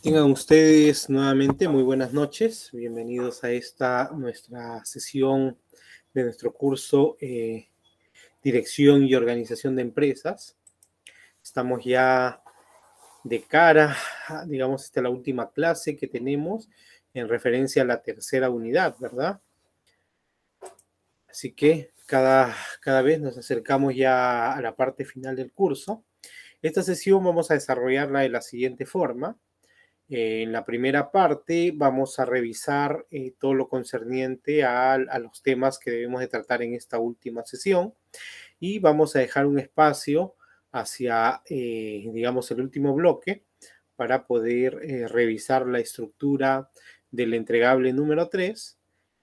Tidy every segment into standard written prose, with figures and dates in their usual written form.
Tengan ustedes nuevamente muy buenas noches. Bienvenidos a esta nuestra sesión de nuestro curso Dirección y Organización de Empresas. Estamos ya de cara, digamos, esta es la última clase que tenemos en referencia a la tercera unidad, ¿verdad? Así que cada vez nos acercamos ya a la parte final del curso. Esta sesión vamos a desarrollarla de la siguiente forma. En la primera parte vamos a revisar todo lo concerniente a los temas que debemos de tratar en esta última sesión y vamos a dejar un espacio hacia, digamos, el último bloque para poder revisar la estructura del entregable número 3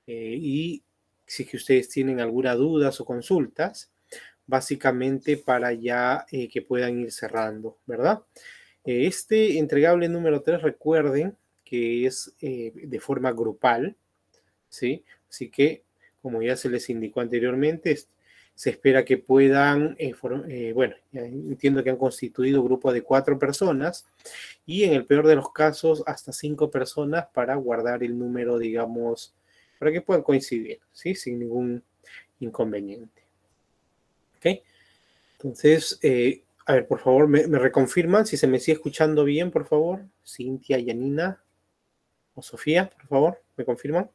y si que ustedes tienen alguna duda o consultas, básicamente para ya que puedan ir cerrando, ¿verdad? Este entregable número 3, recuerden que es de forma grupal, ¿sí? Así que, como ya se les indicó anteriormente, se espera que puedan, bueno, ya entiendo que han constituido grupos de 4 personas y en el peor de los casos hasta 5 personas para guardar el número, digamos, para que puedan coincidir, ¿sí? Sin ningún inconveniente. ¿Ok? Entonces, a ver, por favor, me reconfirman si se me sigue escuchando bien, por favor. Cintia, Yanina o Sofía, por favor, ¿me confirman?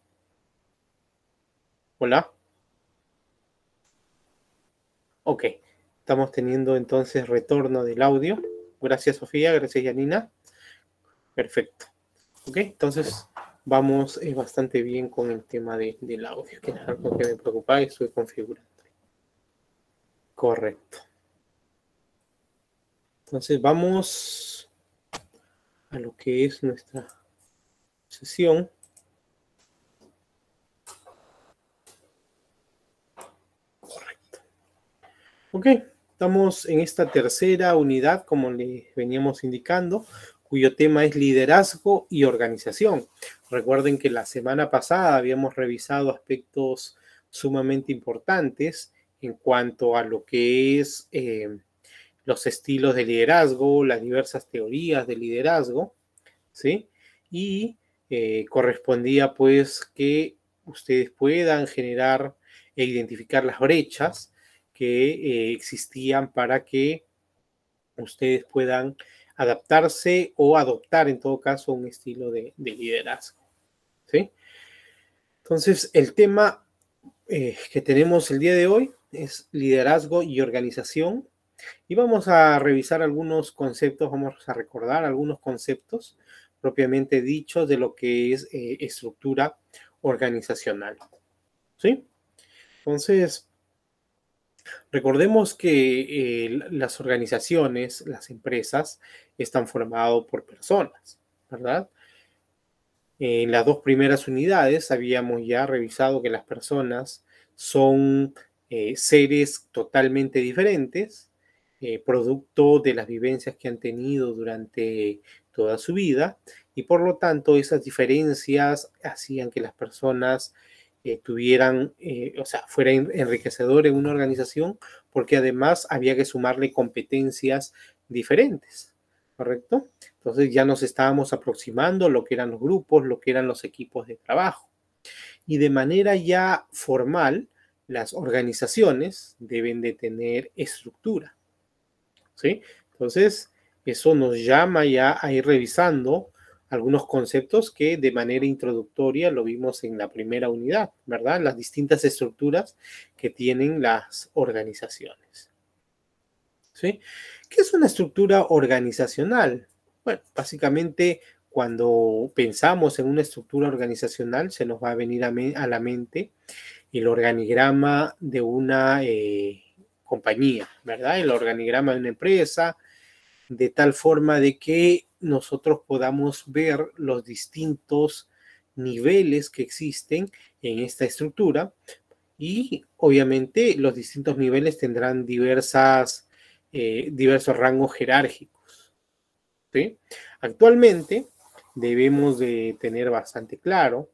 Hola. Ok, estamos teniendo entonces retorno del audio. Gracias, Sofía, gracias, Yanina. Perfecto. Ok, entonces vamos bastante bien con el tema del audio, que es algo que me preocupa y estoy configurando. Correcto. Entonces vamos a lo que es nuestra sesión. Correcto. Ok, estamos en esta tercera unidad, como les veníamos indicando, cuyo tema es liderazgo y organización. Recuerden que la semana pasada habíamos revisado aspectos sumamente importantes en cuanto a lo que es los estilos de liderazgo, las diversas teorías de liderazgo, ¿sí? Y correspondía pues que ustedes puedan generar e identificar las brechas que existían para que ustedes puedan adaptarse o adoptar en todo caso un estilo de liderazgo, ¿sí? Entonces, el tema que tenemos el día de hoy es liderazgo y organización y vamos a revisar algunos conceptos, vamos a recordar algunos conceptos propiamente dichos de lo que es estructura organizacional, ¿sí? Entonces, recordemos que las organizaciones, las empresas, están formadas por personas, ¿verdad? En las dos primeras unidades habíamos ya revisado que las personas son seres totalmente diferentes, producto de las vivencias que han tenido durante toda su vida y por lo tanto esas diferencias hacían que las personas tuvieran, o sea, fuera enriquecedor en una organización porque además había que sumarle competencias diferentes, ¿correcto? Entonces ya nos estábamos aproximando a lo que eran los grupos, lo que eran los equipos de trabajo. Y de manera ya formal, las organizaciones deben de tener estructura, ¿sí? Entonces, eso nos llama ya a ir revisando algunos conceptos que de manera introductoria lo vimos en la primera unidad, ¿verdad? Las distintas estructuras que tienen las organizaciones, ¿sí? ¿Qué es una estructura organizacional? Bueno, básicamente cuando pensamos en una estructura organizacional se nos va a venir a la mente el organigrama de una compañía, ¿verdad? El organigrama de una empresa, de tal forma de que nosotros podamos ver los distintos niveles que existen en esta estructura y obviamente los distintos niveles tendrán diversos rangos jerárquicos, ¿sí? Actualmente debemos de tener bastante claro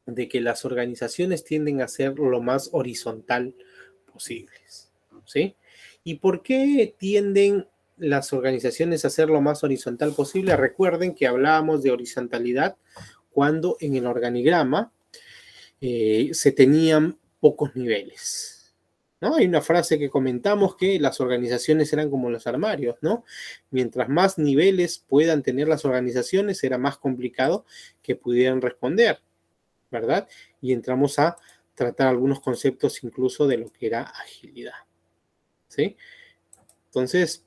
de que las organizaciones tienden a ser lo más horizontal posibles, ¿sí? ¿Y por qué tienden las organizaciones hacer lo más horizontal posible. Recuerden que hablábamos de horizontalidad cuando en el organigrama se tenían pocos niveles, ¿no? Hay una frase que comentamos que las organizaciones eran como los armarios, ¿no? Mientras más niveles puedan tener las organizaciones, será más complicado que pudieran responder, ¿verdad? Y entramos a tratar algunos conceptos incluso de lo que era agilidad, ¿sí? Entonces,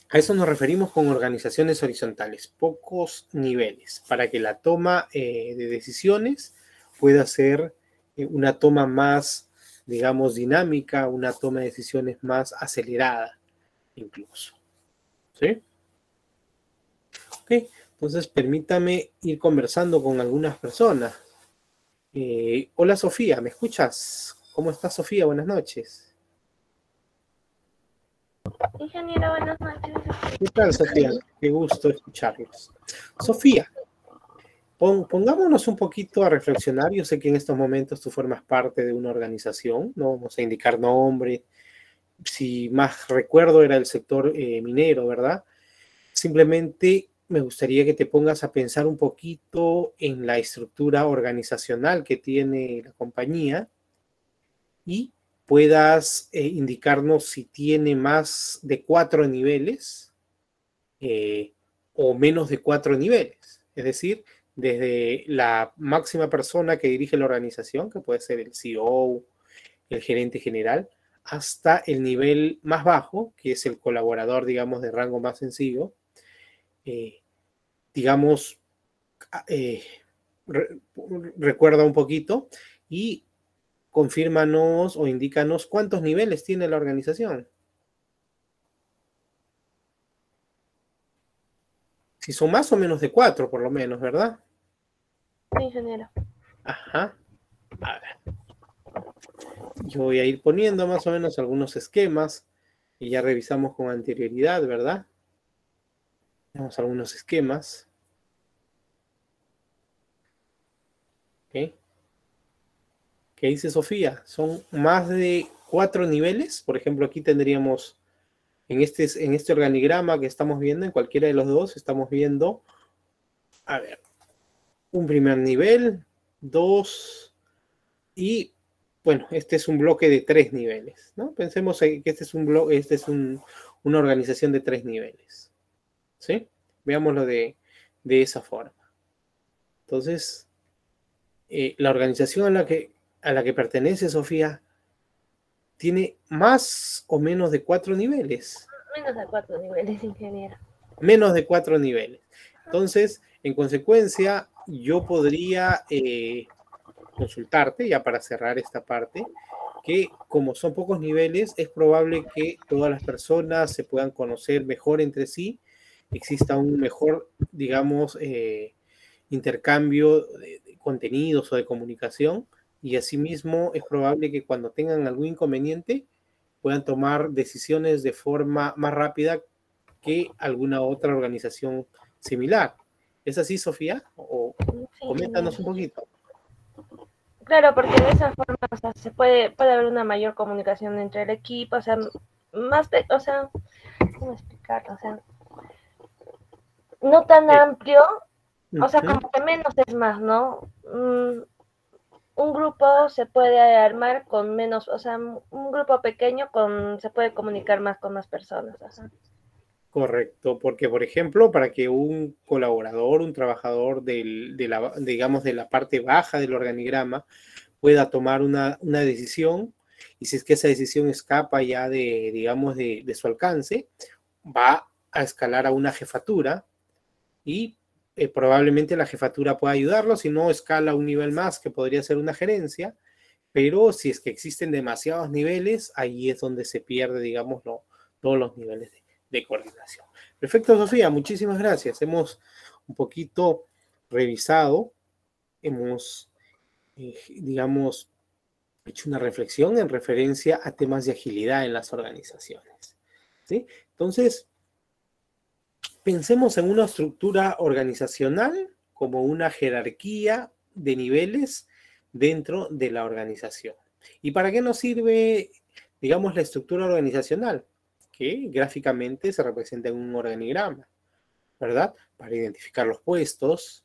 a eso nos referimos con organizaciones horizontales, pocos niveles, para que la toma de decisiones pueda ser una toma más, digamos, dinámica, una toma de decisiones más acelerada, incluso. ¿Sí? Ok, entonces permítame ir conversando con algunas personas. Hola Sofía, ¿me escuchas? ¿Cómo estás, Sofía? Buenas noches. Ingeniero, buenas noches. ¿Qué tal, Sofía? Qué gusto escucharlos. Sofía, pongámonos un poquito a reflexionar. Yo sé que en estos momentos tú formas parte de una organización, no vamos a indicar nombre. Si más recuerdo era el sector minero, ¿verdad? Simplemente me gustaría que te pongas a pensar un poquito en la estructura organizacional que tiene la compañía y puedas indicarnos si tiene más de 4 niveles eh, o menos de 4 niveles. Es decir, desde la máxima persona que dirige la organización, que puede ser el CEO, el gerente general, hasta el nivel más bajo, que es el colaborador, digamos, de rango más sencillo, digamos, eh, re, recuerda un poquito y confírmanos o indícanos cuántos niveles tiene la organización. Si son más o menos de 4, por lo menos, ¿verdad? Sí, ingeniero. Ajá. A ver. Yo voy a ir poniendo más o menos algunos esquemas que ya revisamos con anterioridad, ¿verdad? Tenemos algunos esquemas. ¿Ok? ¿Qué dice Sofía? Son más de 4 niveles. Por ejemplo, aquí tendríamos en este organigrama que estamos viendo, en cualquiera de los dos, estamos viendo, a ver, un primer nivel, 2 y, bueno, este es un bloque de 3 niveles, ¿no? Pensemos que este es un bloque, una organización de 3 niveles, ¿sí? Veámoslo de esa forma. Entonces, la organización a la que pertenece Sofía tiene más o menos de 4 niveles. Menos de 4 niveles, ingeniero. Menos de 4 niveles. Entonces, en consecuencia, yo podría consultarte, ya para cerrar esta parte, que como son pocos niveles, es probable que todas las personas se puedan conocer mejor entre sí, exista un mejor, digamos, intercambio de contenidos o de comunicación, y asimismo es probable que cuando tengan algún inconveniente puedan tomar decisiones de forma más rápida que alguna otra organización similar. ¿Es así, Sofía? O Sí, coméntanos ingeniero. un poquito. Claro, porque de esa forma, o sea, puede haber una mayor comunicación entre el equipo, o sea, o sea, ¿cómo explicarlo? O sea, no tan amplio, o sea, como que menos es más, ¿no? Un grupo se puede armar con menos, o sea, un grupo pequeño se puede comunicar más con más personas. Ajá. Correcto, porque por ejemplo, para que un colaborador, un trabajador digamos, de la parte baja del organigrama pueda tomar una decisión, y si es que esa decisión escapa ya digamos, de su alcance, va a escalar a una jefatura y probablemente la jefatura pueda ayudarlo, si no escala a un nivel más que podría ser una gerencia, pero si es que existen demasiados niveles, ahí es donde se pierde, digamos, todos los niveles de coordinación. Perfecto, Sofía, muchísimas gracias. Hemos un poquito revisado, hemos, digamos, hecho una reflexión en referencia a temas de agilidad en las organizaciones, ¿sí? Entonces, pensemos en una estructura organizacional como una jerarquía de niveles dentro de la organización. ¿Y para qué nos sirve, digamos, la estructura organizacional? que gráficamente se representa en un organigrama, ¿verdad? Para identificar los puestos,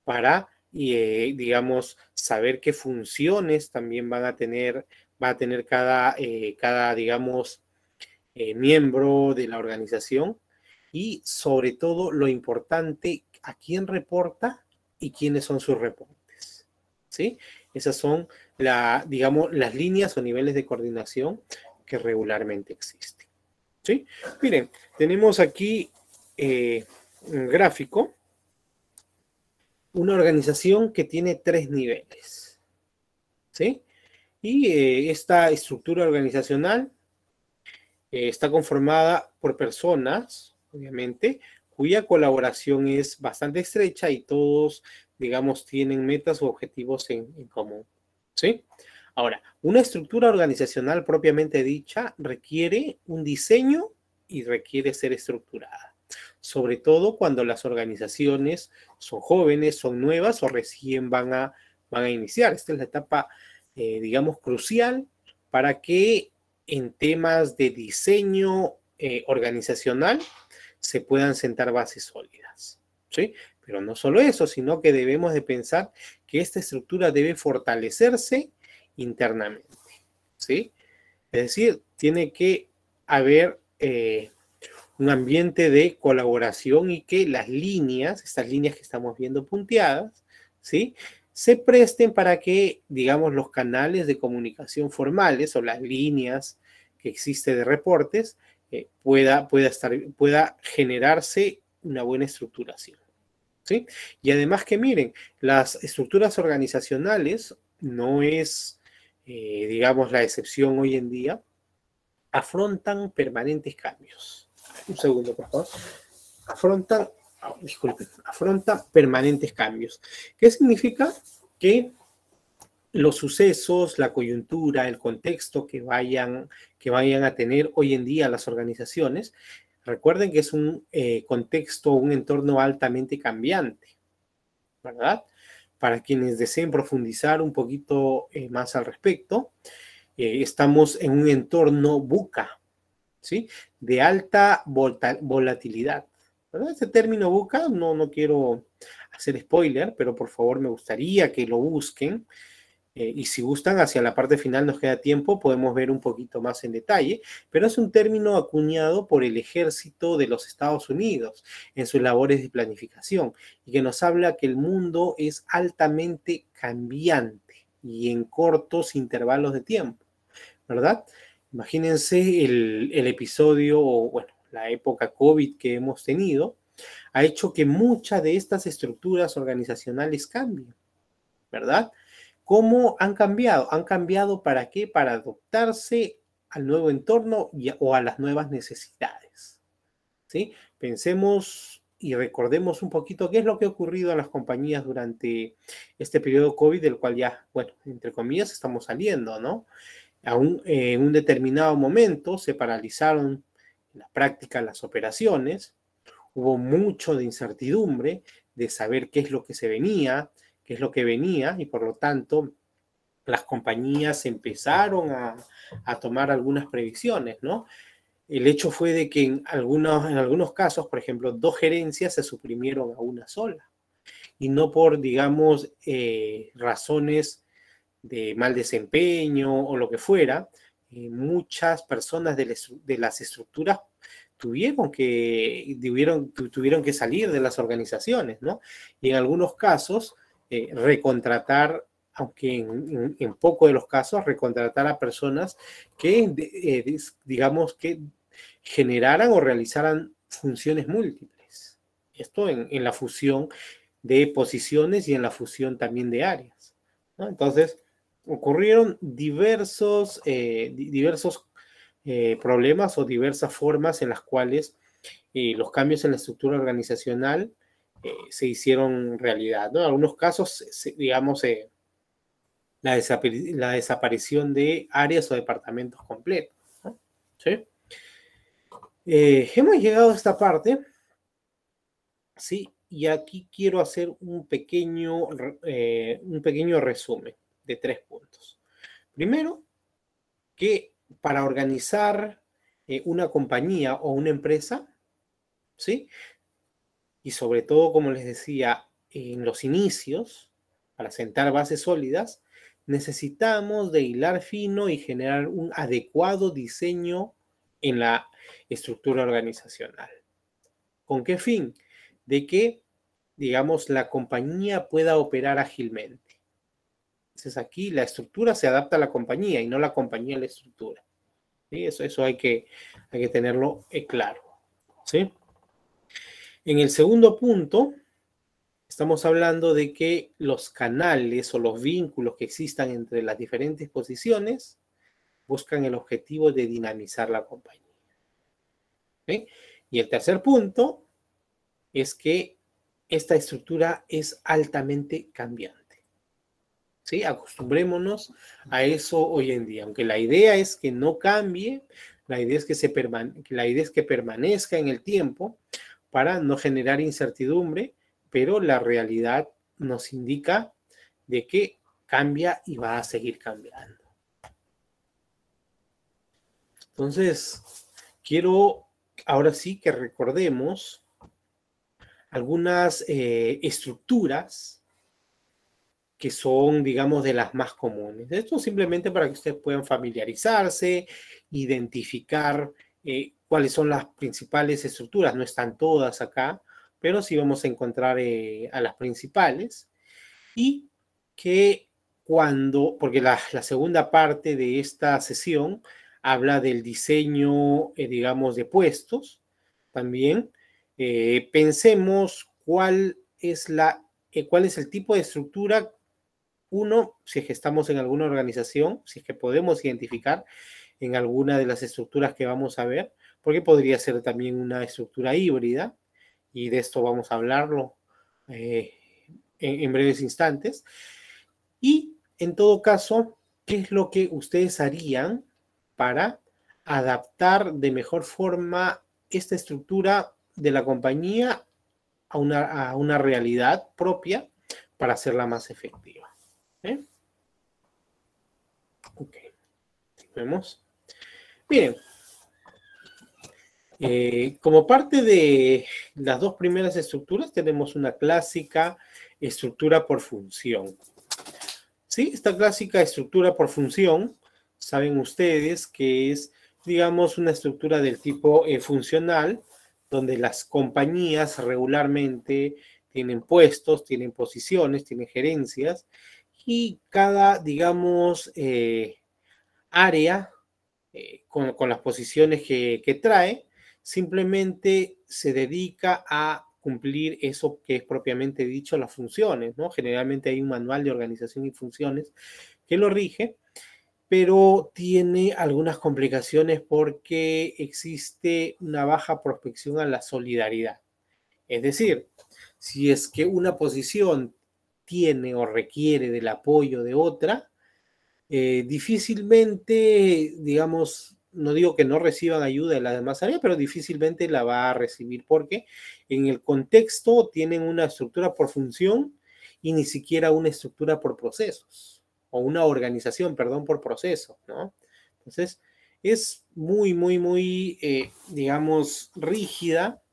para, digamos, saber qué funciones también va a tener cada digamos, miembro de la organización y sobre todo lo importante, a quién reporta y quiénes son sus reportes, ¿sí? Esas son, digamos, las líneas o niveles de coordinación que regularmente existen, ¿sí? Miren, tenemos aquí un gráfico, una organización que tiene 3 niveles, ¿sí? Y esta estructura organizacional está conformada por personas, obviamente, cuya colaboración es bastante estrecha y todos, digamos, tienen metas o objetivos en común, ¿sí? Ahora, una estructura organizacional propiamente dicha requiere un diseño y requiere ser estructurada, sobre todo cuando las organizaciones son jóvenes, son nuevas o recién van a iniciar. Esta es la etapa, digamos, crucial para que en temas de diseño organizacional se puedan sentar bases sólidas, ¿sí? Pero no solo eso, sino que debemos de pensar que esta estructura debe fortalecerse internamente, ¿sí? Es decir, tiene que haber un ambiente de colaboración y que las líneas, estas líneas que estamos viendo punteadas, ¿sí?, se presten para que, digamos, los canales de comunicación formales o las líneas que existe de reportes pueda generarse una buena estructuración, ¿sí? Y además que miren, las estructuras organizacionales no es, digamos, la excepción hoy en día, afrontan permanentes cambios. Un segundo, por favor. Afrontan permanentes cambios. ¿Qué significa? Que los sucesos, la coyuntura, el contexto que vayan a tener hoy en día las organizaciones, recuerden que es un contexto, un entorno altamente cambiante, ¿verdad? Para quienes deseen profundizar un poquito más al respecto, estamos en un entorno VUCA, ¿sí? De alta volatilidad, ¿verdad? Este término VUCA, no quiero hacer spoiler, pero por favor me gustaría que lo busquen. Y si gustan, hacia la parte final nos queda tiempo, podemos ver un poquito más en detalle, pero es un término acuñado por el ejército de los Estados Unidos en sus labores de planificación y que nos habla que el mundo es altamente cambiante y en cortos intervalos de tiempo, ¿verdad? Imagínense el episodio o, bueno, la época COVID que hemos tenido ha hecho que muchas de estas estructuras organizacionales cambien, ¿verdad? ¿Cómo han cambiado? ¿Han cambiado para qué? Para adaptarse al nuevo entorno o a las nuevas necesidades, ¿sí? Pensemos y recordemos un poquito qué es lo que ha ocurrido a las compañías durante este periodo COVID, del cual ya, bueno, entre comillas, estamos saliendo, ¿no? Aún en un determinado momento se paralizaron en la práctica las operaciones, hubo mucho de incertidumbre de saber qué es lo que se venía, qué es lo que venía, y por lo tanto las compañías empezaron a tomar algunas previsiones, ¿no? El hecho fue de que en algunos casos, por ejemplo, 2 gerencias se suprimieron a una sola, y no por, digamos, razones de mal desempeño o lo que fuera, muchas personas de las estructuras tuvieron que salir de las organizaciones, ¿no? Y en algunos casos, recontratar, aunque en poco de los casos, recontratar a personas que, digamos, que generaran o realizaran funciones múltiples. Esto en la fusión de posiciones y en la fusión también de áreas, ¿no? Entonces, ocurrieron diversos problemas o diversas formas en las cuales los cambios en la estructura organizacional se hicieron realidad, ¿no? En algunos casos, digamos, la desaparición de áreas o departamentos completos, ¿no? ¿Sí? Hemos llegado a esta parte, ¿sí? Y aquí quiero hacer un pequeño resumen de 3 puntos. Primero, que para organizar una compañía o una empresa, ¿sí? Y sobre todo, como les decía, en los inicios, para sentar bases sólidas, necesitamos de hilar fino y generar un adecuado diseño en la estructura organizacional. ¿Con qué fin? De que, digamos, la compañía pueda operar ágilmente. Entonces aquí la estructura se adapta a la compañía y no la compañía a la estructura. ¿Sí? Eso hay que tenerlo claro. ¿Sí? En el segundo punto, estamos hablando de que los canales o los vínculos que existan entre las diferentes posiciones buscan el objetivo de dinamizar la compañía. ¿Sí? Y el tercer punto es que esta estructura es altamente cambiante. ¿Sí? Acostumbrémonos a eso hoy en día, aunque la idea es que no cambie, la idea es que permanezca en el tiempo para no generar incertidumbre, pero la realidad nos indica de que cambia y va a seguir cambiando. Entonces, quiero ahora sí que recordemos algunas estructuras que son, digamos, de las más comunes. Esto simplemente para que ustedes puedan familiarizarse, identificar cuáles son las principales estructuras. No están todas acá, pero sí vamos a encontrar a las principales. Y que porque la segunda parte de esta sesión habla del diseño, digamos, de puestos también. Pensemos cuál es el tipo de estructura. Uno, si es que estamos en alguna organización, si es que podemos identificar en alguna de las estructuras que vamos a ver, porque podría ser también una estructura híbrida, y de esto vamos a hablarlo en breves instantes. Y en todo caso, ¿qué es lo que ustedes harían para adaptar de mejor forma esta estructura de la compañía a una realidad propia para hacerla más efectiva? Ok, vemos. Miren, como parte de las dos primeras estructuras tenemos una clásica estructura por función. ¿Sí? Esta clásica estructura por función, saben ustedes que es, digamos, una estructura del tipo funcional, donde las compañías regularmente tienen puestos, tienen posiciones, tienen gerencias, y cada, digamos, área con las posiciones que trae, simplemente se dedica a cumplir eso que es propiamente dicho, las funciones, ¿no? Generalmente hay un manual de organización y funciones que lo rige, pero tiene algunas complicaciones porque existe una baja prospección a la solidaridad. Es decir, si es que una posición tiene o requiere del apoyo de otra, difícilmente, digamos, no digo que no reciban ayuda de las demás áreas, pero difícilmente la va a recibir porque en el contexto tienen una estructura por función y ni siquiera una estructura por procesos, o una organización, perdón, por proceso, ¿no? Entonces, es muy, digamos, rígida,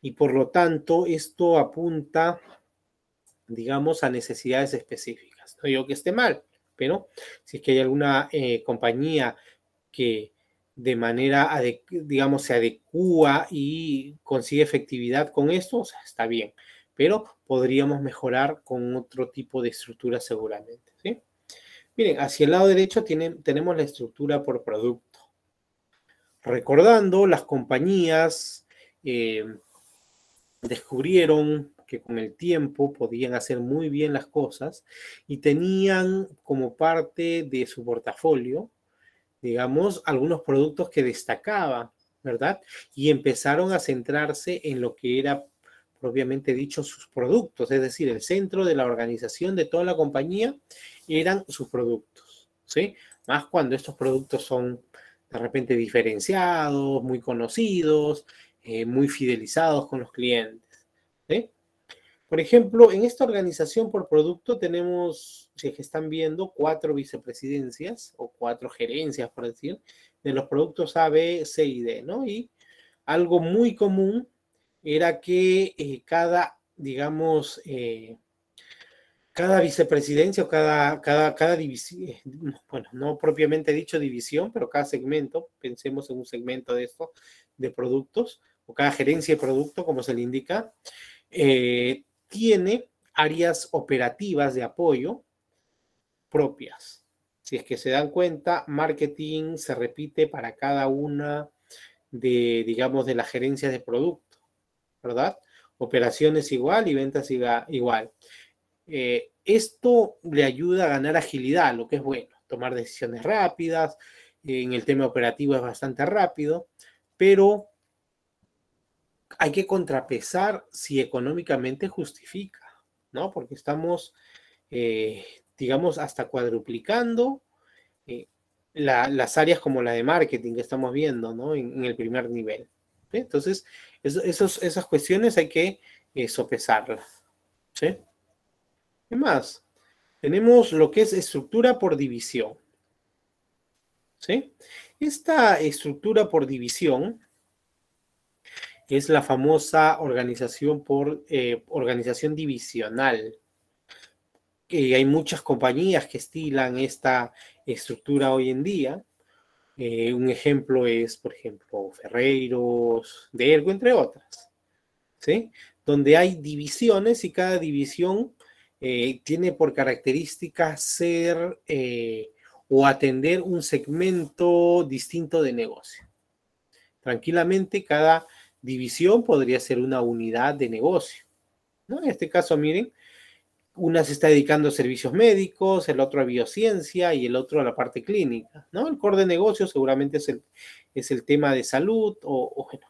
y por lo tanto esto apunta, digamos, a necesidades específicas. No digo que esté mal, pero si es que hay alguna compañía que de manera, digamos, se adecúa y consigue efectividad con esto, o sea, está bien, pero podríamos mejorar con otro tipo de estructura seguramente, ¿sí? Miren, hacia el lado derecho tenemos la estructura por producto. Recordando, las compañías descubrieron que con el tiempo podían hacer muy bien las cosas y tenían como parte de su portafolio, digamos, algunos productos que destacaban, ¿verdad? Y empezaron a centrarse en lo que era propiamente dicho sus productos, es decir, el centro de la organización de toda la compañía eran sus productos, ¿sí? Más cuando estos productos son de repente diferenciados, muy conocidos, muy fidelizados con los clientes, ¿sí? Por ejemplo, en esta organización por producto tenemos, si es que están viendo, 4 vicepresidencias o 4 gerencias, por decir, de los productos A, B, C y D, ¿no? Y algo muy común era que digamos, cada vicepresidencia o cada división, bueno, no propiamente dicho división, pero cada segmento, pensemos en un segmento de esto, de productos, o cada gerencia de producto, como se le indica, tiene áreas operativas de apoyo propias. Si es que se dan cuenta, marketing se repite para cada una de, digamos, de las gerencias de producto, ¿verdad? Operaciones igual y ventas igual. Esto le ayuda a ganar agilidad, lo que es bueno, tomar decisiones rápidas, en el tema operativo es bastante rápido, pero hay que contrapesar si económicamente justifica, ¿no? Porque estamos, digamos, hasta cuadruplicando eh, las áreas como la de marketing que estamos viendo, ¿no? En el primer nivel. ¿Sí? Entonces, esas cuestiones hay que sopesarlas. ¿Sí? ¿Qué más? Tenemos lo que es estructura por división. ¿Sí? Esta estructura por división es la famosa organización divisional. Hay muchas compañías que estilan esta estructura hoy en día. Un ejemplo es, por ejemplo, Ferreiros, Dergo, entre otras, ¿sí? Donde hay divisiones y cada división tiene por característica ser o atender un segmento distinto de negocio. Tranquilamente, cada división podría ser una unidad de negocio, ¿no? En este caso, miren, una se está dedicando a servicios médicos, el otro a biociencia y el otro a la parte clínica, ¿no? El core de negocio seguramente es el tema de salud o bueno,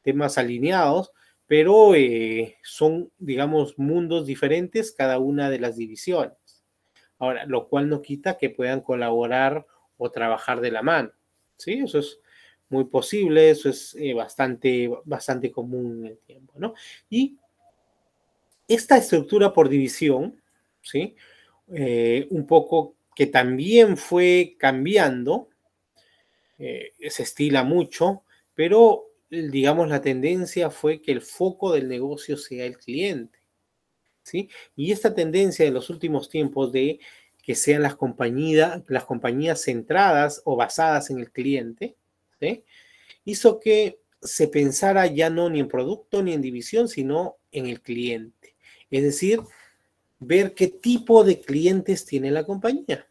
temas alineados, pero son, digamos, mundos diferentes cada una de las divisiones. Ahora, lo cual no quita que puedan colaborar o trabajar de la mano, ¿sí? Eso es muy posible, eso es bastante común en el tiempo, ¿no? Y esta estructura por división, ¿sí? Un poco que también fue cambiando, se estila mucho, pero digamos la tendencia fue que el foco del negocio sea el cliente, ¿sí? Y esta tendencia de los últimos tiempos de que sean las compañías centradas o basadas en el cliente, ¿sí? Hizo que se pensara ya no ni en producto ni en división, sino en el cliente. Es decir, ver qué tipo de clientes tiene la compañía.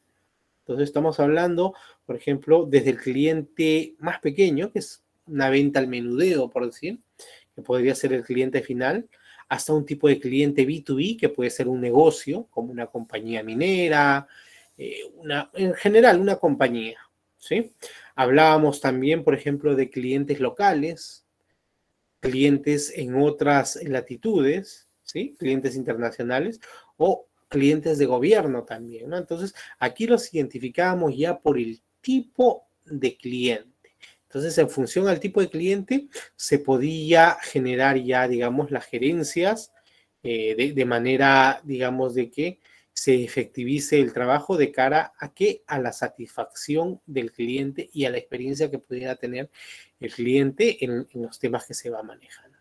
Entonces estamos hablando, por ejemplo, desde el cliente más pequeño, que es una venta al menudeo, por decir, que podría ser el cliente final, hasta un tipo de cliente B2B, que puede ser un negocio, como una compañía minera, en general una compañía, ¿sí? Hablábamos también, por ejemplo, de clientes locales, clientes en otras latitudes, ¿sí? Clientes internacionales o clientes de gobierno también, ¿no? Entonces, aquí los identificábamos ya por el tipo de cliente. Entonces, en función al tipo de cliente, se podía generar ya, digamos, las gerencias de manera, digamos, de que se efectivice el trabajo de cara a que a la satisfacción del cliente y a la experiencia que pudiera tener el cliente en los temas que se va manejando.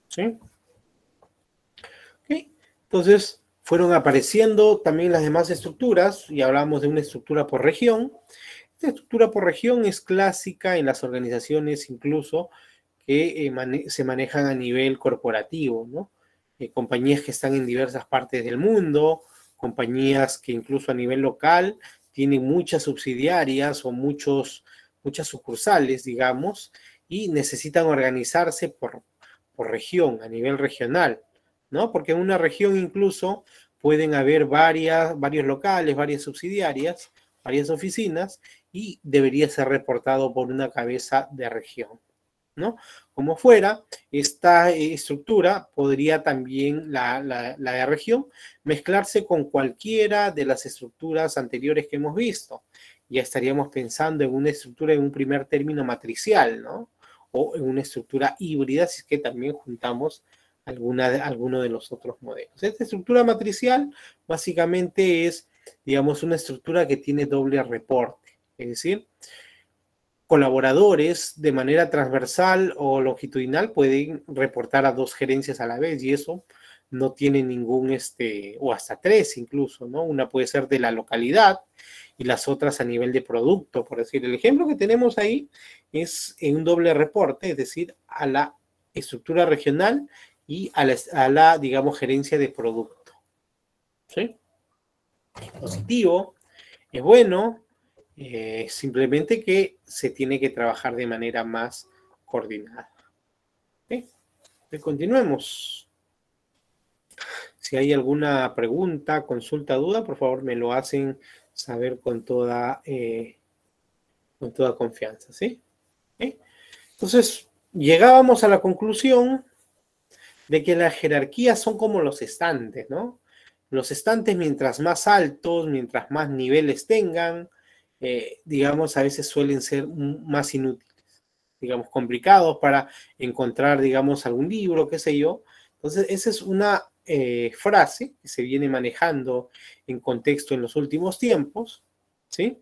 ¿Sí? Okay. Entonces, fueron apareciendo también las demás estructuras y hablamos de una estructura por región. Esta estructura por región es clásica en las organizaciones incluso que se manejan a nivel corporativo, ¿no? Compañías que están en diversas partes del mundo, compañías que incluso a nivel local tienen muchas subsidiarias o muchas sucursales, digamos, y necesitan organizarse por región, a nivel regional, ¿no? Porque en una región incluso pueden haber varios locales, varias subsidiarias, varias oficinas, y debería ser reportado por una cabeza de región, ¿no? Como fuera, esta estructura podría también, la de región, mezclarse con cualquiera de las estructuras anteriores que hemos visto. Ya estaríamos pensando en una estructura en un primer término matricial, ¿no? O en una estructura híbrida, si es que también juntamos alguno de los otros modelos. Esta estructura matricial básicamente es, digamos, una estructura que tiene doble reporte, es decir, colaboradores de manera transversal o longitudinal pueden reportar a 2 gerencias a la vez y eso no tiene ningún, o hasta 3 incluso, ¿no? Una puede ser de la localidad y las otras a nivel de producto, por decir. El ejemplo que tenemos ahí es en un doble reporte, es decir, a la estructura regional y a la digamos, gerencia de producto. ¿Sí? Es positivo, es bueno, simplemente que se tiene que trabajar de manera más coordinada. ¿Sí? Continuemos. Si hay alguna pregunta, consulta, duda, por favor me lo hacen saber con toda confianza, ¿sí? Entonces, llegábamos a la conclusión de que las jerarquías son como los estantes, ¿no? Los estantes, mientras más altos, mientras más niveles tengan, digamos, a veces suelen ser más inútiles, digamos, complicados para encontrar, digamos, algún libro, qué sé yo. Entonces, esa es una frase que se viene manejando en contexto en los últimos tiempos, ¿sí?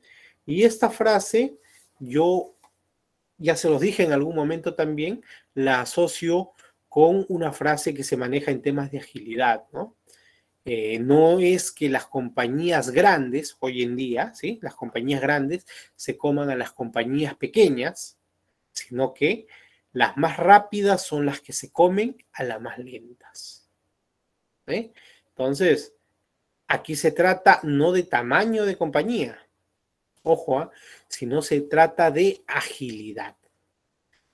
Y esta frase, yo ya se los dije en algún momento también, la asocio con una frase que se maneja en temas de agilidad, ¿no? No es que las compañías grandes, hoy en día, ¿sí? Las compañías grandes se coman a las compañías pequeñas, sino que las más rápidas son las que se comen a las más lentas. ¿Sí? Entonces, aquí se trata no de tamaño de compañía, ojo, sino se trata de agilidad.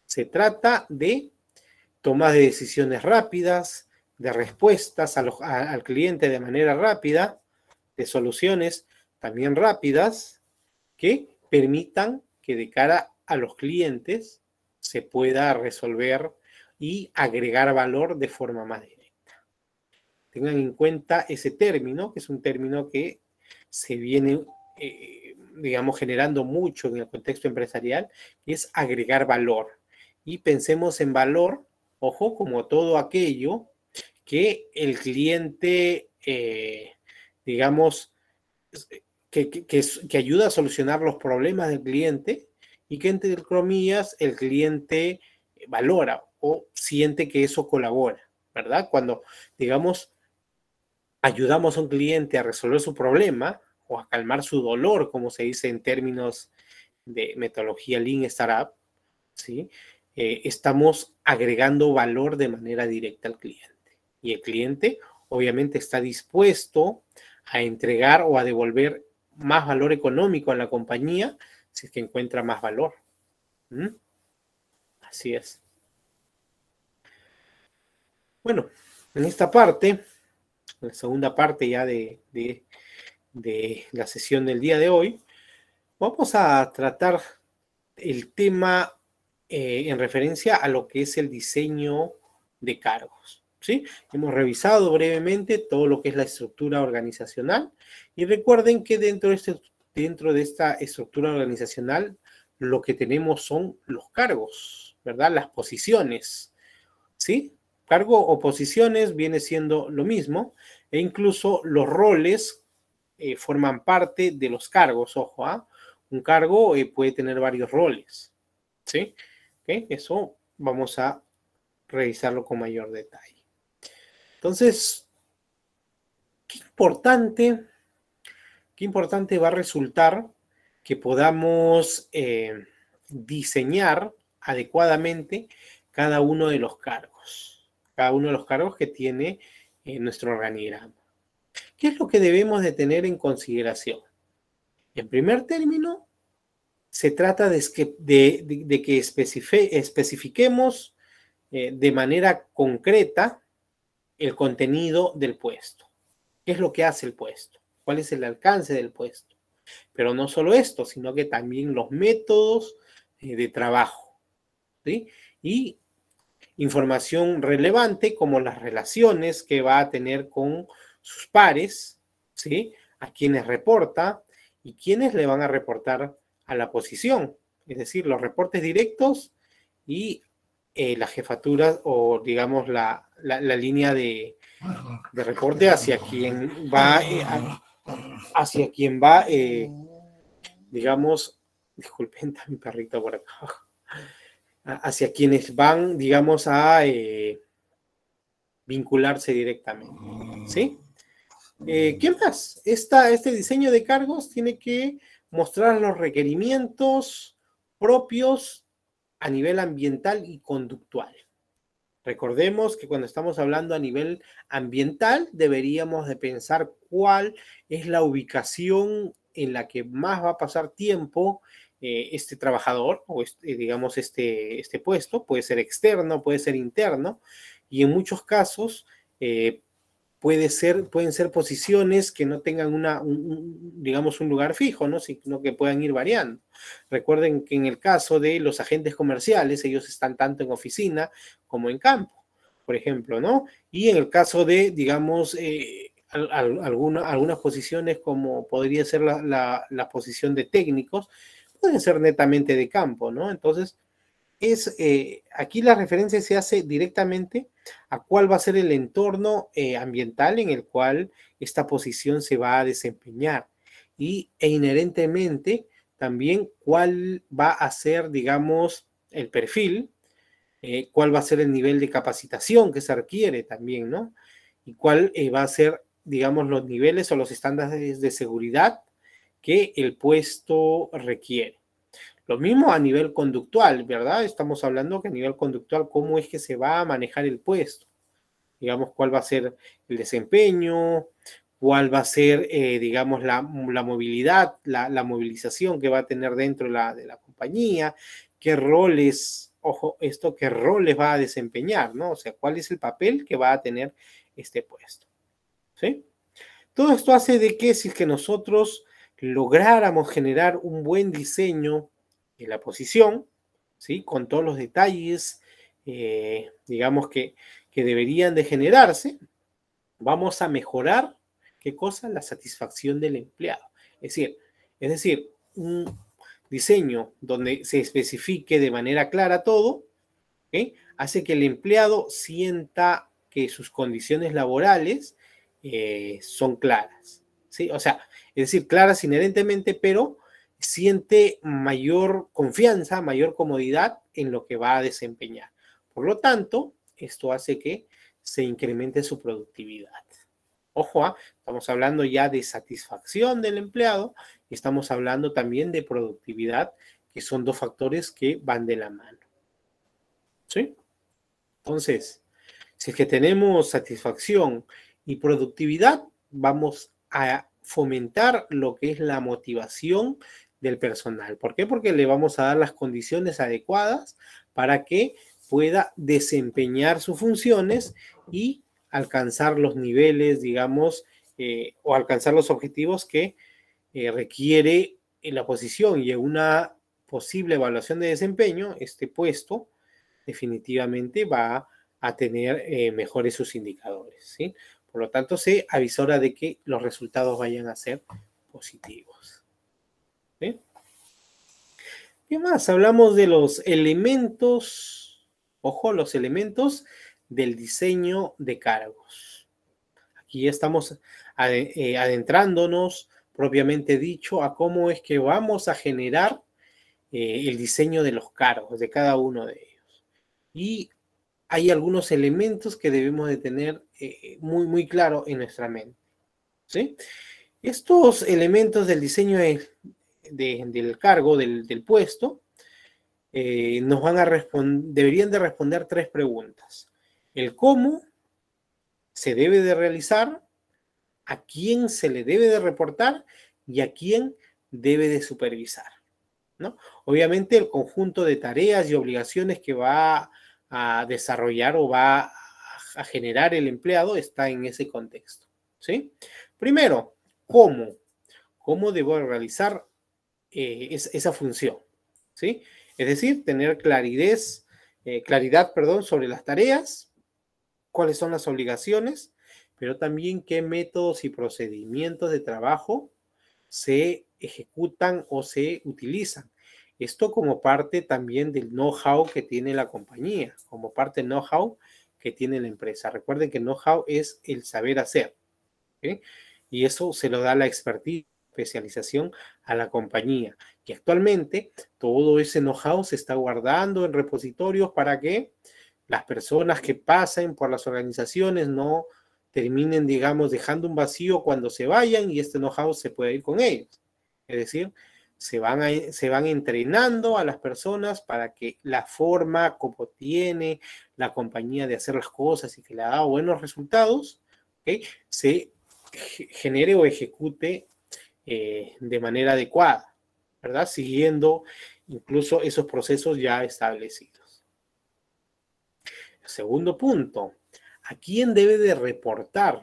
Se trata de toma de decisiones rápidas, de respuestas al cliente de manera rápida, de soluciones también rápidas que permitan que de cara a los clientes se pueda resolver y agregar valor de forma más directa. Tengan en cuenta ese término, que es un término que se viene, digamos, generando mucho en el contexto empresarial, que es agregar valor. Y pensemos en valor, ojo, como todo aquello que el cliente, digamos, que ayuda a solucionar los problemas del cliente y que, entre comillas, el cliente valora o siente que eso colabora, ¿verdad? Cuando, digamos, ayudamos a un cliente a resolver su problema o a calmar su dolor, como se dice en términos de metodología Lean Startup, ¿sí? Estamos agregando valor de manera directa al cliente. Y el cliente obviamente está dispuesto a entregar o a devolver más valor económico a la compañía si es que encuentra más valor. ¿Mm? Así es. Bueno, en esta parte, en la segunda parte ya de la sesión del día de hoy, vamos a tratar el tema en referencia a lo que es el diseño de cargos. ¿Sí? Hemos revisado brevemente todo lo que es la estructura organizacional y recuerden que dentro de esta estructura organizacional lo que tenemos son los cargos, ¿verdad? Las posiciones, ¿sí? Cargo o posiciones viene siendo lo mismo e incluso los roles forman parte de los cargos, ojo, ¿ah? Un cargo puede tener varios roles, ¿sí? ¿Okay? Eso vamos a revisarlo con mayor detalle. Entonces, qué importante va a resultar que podamos diseñar adecuadamente cada uno de los cargos que tiene nuestro organigrama. ¿Qué es lo que debemos de tener en consideración? En primer término, se trata de que especifiquemos de manera concreta el contenido del puesto. ¿Qué es lo que hace el puesto? ¿Cuál es el alcance del puesto? Pero no solo esto, sino que también los métodos de trabajo, ¿sí? Y información relevante como las relaciones que va a tener con sus pares, ¿sí? A quienes reporta y quiénes le van a reportar a la posición, es decir, los reportes directos y la jefatura o digamos la línea de reporte hacia quien va digamos disculpen, está mi perrito por acá abajo, hacia quienes van, digamos, a vincularse directamente, ¿sí? ¿Qué más? Este diseño de cargos tiene que mostrar los requerimientos propios a nivel ambiental y conductual. Recordemos que cuando estamos hablando a nivel ambiental, deberíamos de pensar cuál es la ubicación en la que más va a pasar tiempo este trabajador o digamos este puesto. Puede ser externo, puede ser interno, y en muchos casos pueden ser posiciones que no tengan digamos, un lugar fijo, ¿no? Sino que puedan ir variando. Recuerden que en el caso de los agentes comerciales, ellos están tanto en oficina como en campo, por ejemplo, ¿no? Y en el caso de, digamos, algunas posiciones como podría ser la posición de técnicos, pueden ser netamente de campo, ¿no? Entonces, aquí la referencia se hace directamente a cuál va a ser el entorno ambiental en el cual esta posición se va a desempeñar e inherentemente también cuál va a ser, digamos, el perfil, cuál va a ser el nivel de capacitación que se requiere también, ¿no? Y cuál va a ser, digamos, los niveles o los estándares de seguridad que el puesto requiere. Lo mismo a nivel conductual, ¿verdad? Estamos hablando que a nivel conductual, ¿cómo es que se va a manejar el puesto? Digamos, cuál va a ser el desempeño, cuál va a ser, digamos, la movilidad, la movilización que va a tener dentro de la compañía, qué roles, ojo, qué roles va a desempeñar, ¿no? O sea, cuál es el papel que va a tener este puesto, ¿sí? Todo esto hace de que si es que nosotros lográramos generar un buen diseño de la posición, ¿sí? Con todos los detalles, digamos que deberían de generarse, vamos a mejorar, ¿qué cosa? La satisfacción del empleado. Es decir, un diseño donde se especifique de manera clara todo, ¿okay? Hace que el empleado sienta que sus condiciones laborales son claras, ¿sí? O sea, es decir, claras inherentemente, pero siente mayor confianza, mayor comodidad en lo que va a desempeñar. Por lo tanto, esto hace que se incremente su productividad. Ojo, estamos hablando ya de satisfacción del empleado y estamos hablando también de productividad, que son dos factores que van de la mano. ¿Sí? Entonces, si es que tenemos satisfacción y productividad, vamos a fomentar lo que es la motivación del personal. ¿Por qué? Porque le vamos a dar las condiciones adecuadas para que pueda desempeñar sus funciones y alcanzar los niveles, digamos, o alcanzar los objetivos que requiere en la posición. Y en una posible evaluación de desempeño, este puesto definitivamente va a tener mejores sus indicadores, ¿sí? Por lo tanto, se avisora de que los resultados vayan a ser positivos. ¿Sí? ¿Qué más? Hablamos de los elementos, ojo, los elementos del diseño de cargos. Aquí ya estamos adentrándonos, propiamente dicho, a cómo es que vamos a generar el diseño de los cargos, de cada uno de ellos. Y hay algunos elementos que debemos de tener muy, muy claro en nuestra mente, ¿sí? Estos elementos del diseño del cargo, del puesto, nos van a deberían de responder 3 preguntas. El cómo se debe de realizar, a quién se le debe de reportar y a quién debe de supervisar, ¿no? Obviamente el conjunto de tareas y obligaciones que va a desarrollar o va a generar el empleado está en ese contexto, ¿sí? Primero, ¿cómo? ¿Cómo debo realizar esa función? ¿Sí? Es decir, tener claridad, sobre las tareas, cuáles son las obligaciones, pero también qué métodos y procedimientos de trabajo se ejecutan o se utilizan. Esto como parte también del know-how que tiene la compañía, como parte del know-how que tiene la empresa. Recuerden que know-how es el saber hacer, ¿okay? Y eso se lo da la expertise especialización a la compañía. Y actualmente todo ese know-how se está guardando en repositorios para que las personas que pasen por las organizaciones no terminen, digamos, dejando un vacío cuando se vayan y este know-how se pueda ir con ellos. Es decir, se van entrenando a las personas para que la forma como tiene la compañía de hacer las cosas y que le ha dado buenos resultados, ¿okay?, se genere o ejecute de manera adecuada, ¿verdad? Siguiendo incluso esos procesos ya establecidos. El segundo punto, ¿a quién debe de reportar?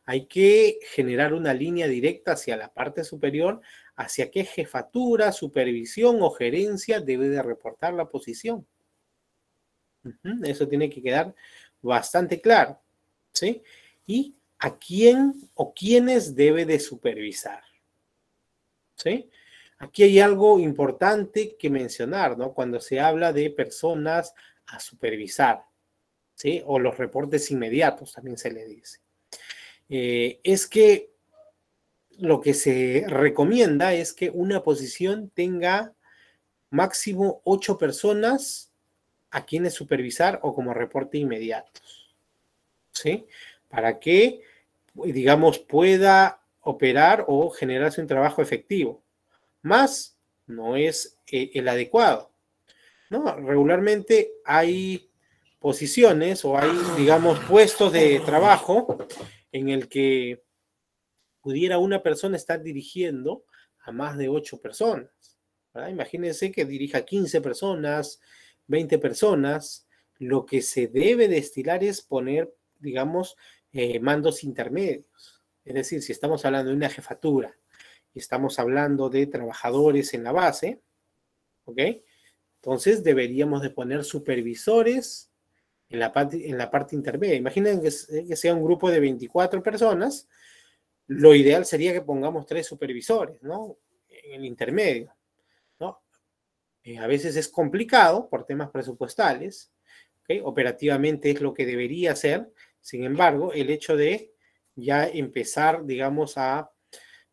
Hay que generar una línea directa hacia la parte superior, hacia qué jefatura, supervisión o gerencia debe de reportar la posición. Eso tiene que quedar bastante claro, ¿sí? Y a quién o quiénes debe de supervisar, ¿sí? Aquí hay algo importante que mencionar, ¿no? Cuando se habla de personas a supervisar, ¿sí? O los reportes inmediatos, también se le dice. Es que lo que se recomienda es que una posición tenga máximo 8 personas a quienes supervisar o como reporte inmediatos, ¿sí? Para que, digamos, pueda operar o generarse un trabajo efectivo. Más no es el adecuado, ¿no? Regularmente hay posiciones o hay, digamos, puestos de trabajo en el que pudiera una persona estar dirigiendo a más de 8 personas, ¿verdad? Imagínense que dirija 15 personas, 20 personas. Lo que se debe de estilar es poner, digamos, mandos intermedios. Es decir, si estamos hablando de una jefatura y estamos hablando de trabajadores en la base, ¿ok? Entonces deberíamos de poner supervisores en la parte intermedia. Imaginen que sea un grupo de 24 personas. Lo ideal sería que pongamos 3 supervisores, ¿no? En el intermedio, ¿no? A veces es complicado por temas presupuestales, ¿okay? Operativamente es lo que debería ser. Sin embargo, el hecho de ya empezar, digamos, a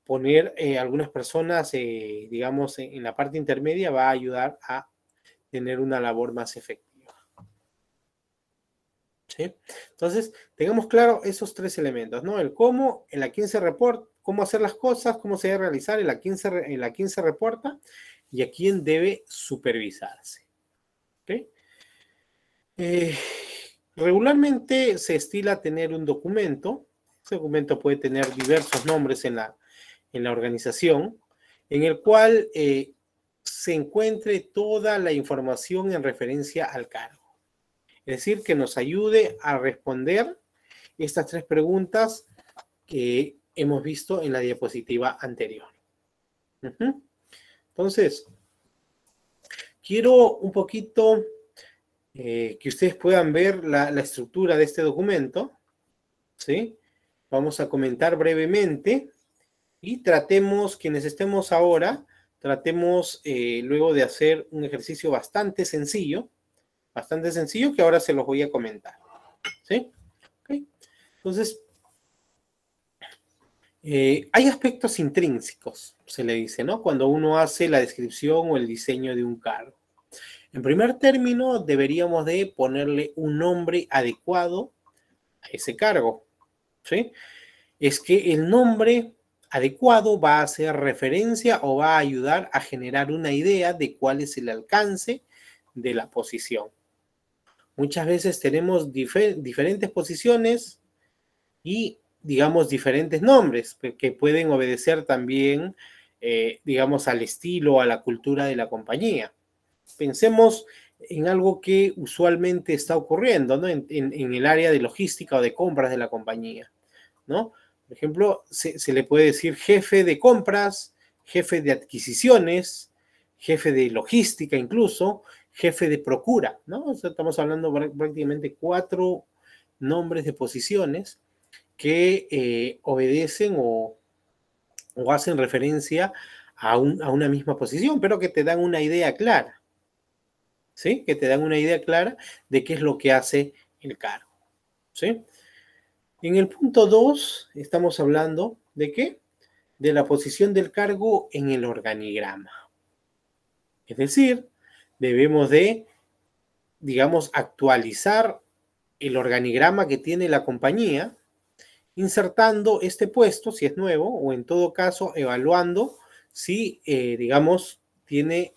poner algunas personas, digamos, en la parte intermedia va a ayudar a tener una labor más efectiva, ¿sí? Entonces, tengamos claro esos 3 elementos, ¿no? El cómo, el a quién se reporta, cómo hacer las cosas, cómo se debe realizar, el a quién se reporta y a quién debe supervisarse, ¿ok? Regularmente se estila tener un documento. Ese documento puede tener diversos nombres en la organización, en el cual se encuentre toda la información en referencia al cargo. Es decir, que nos ayude a responder estas 3 preguntas que hemos visto en la diapositiva anterior. Entonces, quiero un poquito que ustedes puedan ver la estructura de este documento, ¿sí? Vamos a comentar brevemente y tratemos, quienes estemos ahora, tratemos luego de hacer un ejercicio bastante sencillo que ahora se los voy a comentar, ¿sí? Okay. Entonces, hay aspectos intrínsecos, se le dice, ¿no? Cuando uno hace la descripción o el diseño de un cargo. En primer término, deberíamos de ponerle un nombre adecuado a ese cargo, ¿sí? Es que el nombre adecuado va a hacer referencia o va a ayudar a generar una idea de cuál es el alcance de la posición. Muchas veces tenemos diferentes posiciones y, digamos, diferentes nombres que pueden obedecer también, digamos, al estilo, a la cultura de la compañía. Pensemos en algo que usualmente está ocurriendo, ¿no? En el área de logística o de compras de la compañía, ¿no? Por ejemplo, se le puede decir jefe de compras, jefe de adquisiciones, jefe de logística incluso, jefe de procura, ¿no? O sea, estamos hablando prácticamente 4 nombres de posiciones que obedecen o hacen referencia a una misma posición, pero que te dan una idea clara, ¿sí? Que te dan una idea clara de qué es lo que hace el cargo, ¿sí? En el punto 2 estamos hablando de qué? de la posición del cargo en el organigrama. Es decir, debemos de, digamos, actualizar el organigrama que tiene la compañía, insertando este puesto, si es nuevo, o en todo caso, evaluando si, digamos, tiene,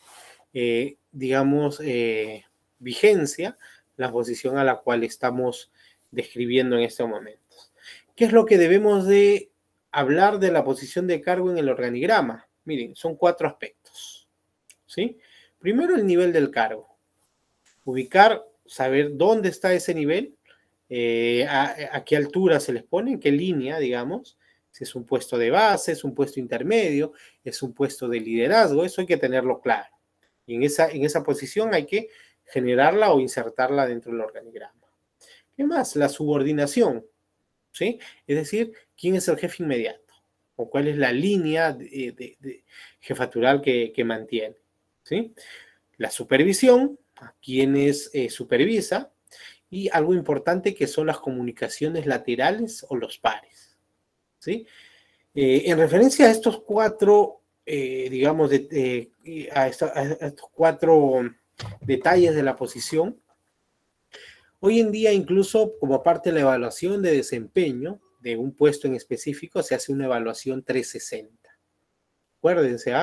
vigencia la posición a la cual estamos describiendo en este momento. ¿Qué es lo que debemos de hablar de la posición de cargo en el organigrama? Miren, son 4 aspectos, ¿sí? Primero, el nivel del cargo. Ubicar, saber dónde está ese nivel, a qué altura se les pone, en qué línea, digamos, si es un puesto de base, es un puesto intermedio, es un puesto de liderazgo, eso hay que tenerlo claro. Y en esa posición hay que generarla o insertarla dentro del organigrama. ¿Qué más? La subordinación, ¿sí? Es decir, ¿quién es el jefe inmediato? ¿O cuál es la línea de jefatural que mantiene? ¿Sí? La supervisión, a quienes supervisa, y algo importante que son las comunicaciones laterales o los pares, ¿sí? En referencia a estos 4, digamos, a estos 4 detalles de la posición, hoy en día incluso como parte de la evaluación de desempeño de un puesto en específico se hace una evaluación 360. Acuérdense,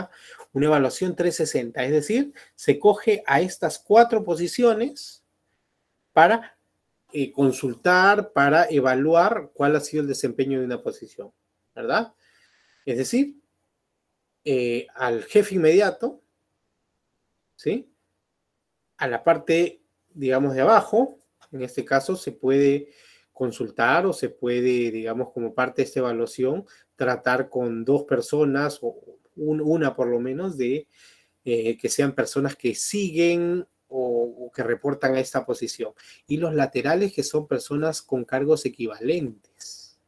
una evaluación 360, es decir, se coge a estas 4 posiciones para consultar, para evaluar cuál ha sido el desempeño de una posición, ¿verdad? Es decir, al jefe inmediato, ¿sí? A la parte, digamos, de abajo, en este caso se puede consultar o se puede, digamos, como parte de esta evaluación, tratar con 2 personas o una por lo menos de que sean personas que siguen o que reportan a esta posición. Y los laterales, que son personas con cargos equivalentes.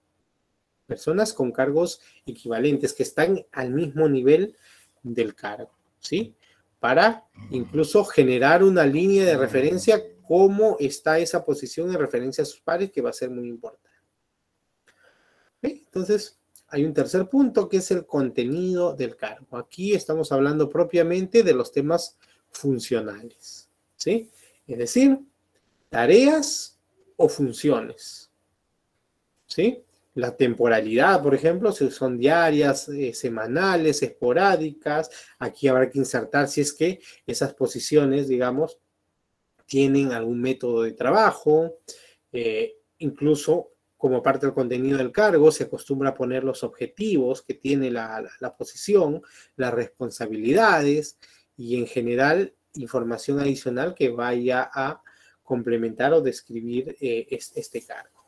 Personas con cargos equivalentes que están al mismo nivel del cargo, ¿sí? Para incluso generar una línea de referencia, cómo está esa posición en referencia a sus pares, que va a ser muy importante. ¿Sí? Entonces, hay un tercer punto que es el contenido del cargo. Aquí estamos hablando propiamente de los temas funcionales, ¿sí? Es decir, tareas o funciones, ¿sí? La temporalidad, por ejemplo, si son diarias, semanales, esporádicas. Aquí habrá que insertar si es que esas posiciones, digamos, tienen algún método de trabajo, incluso como parte del contenido del cargo, se acostumbra a poner los objetivos que tiene la posición, las responsabilidades y en general información adicional que vaya a complementar o describir este cargo.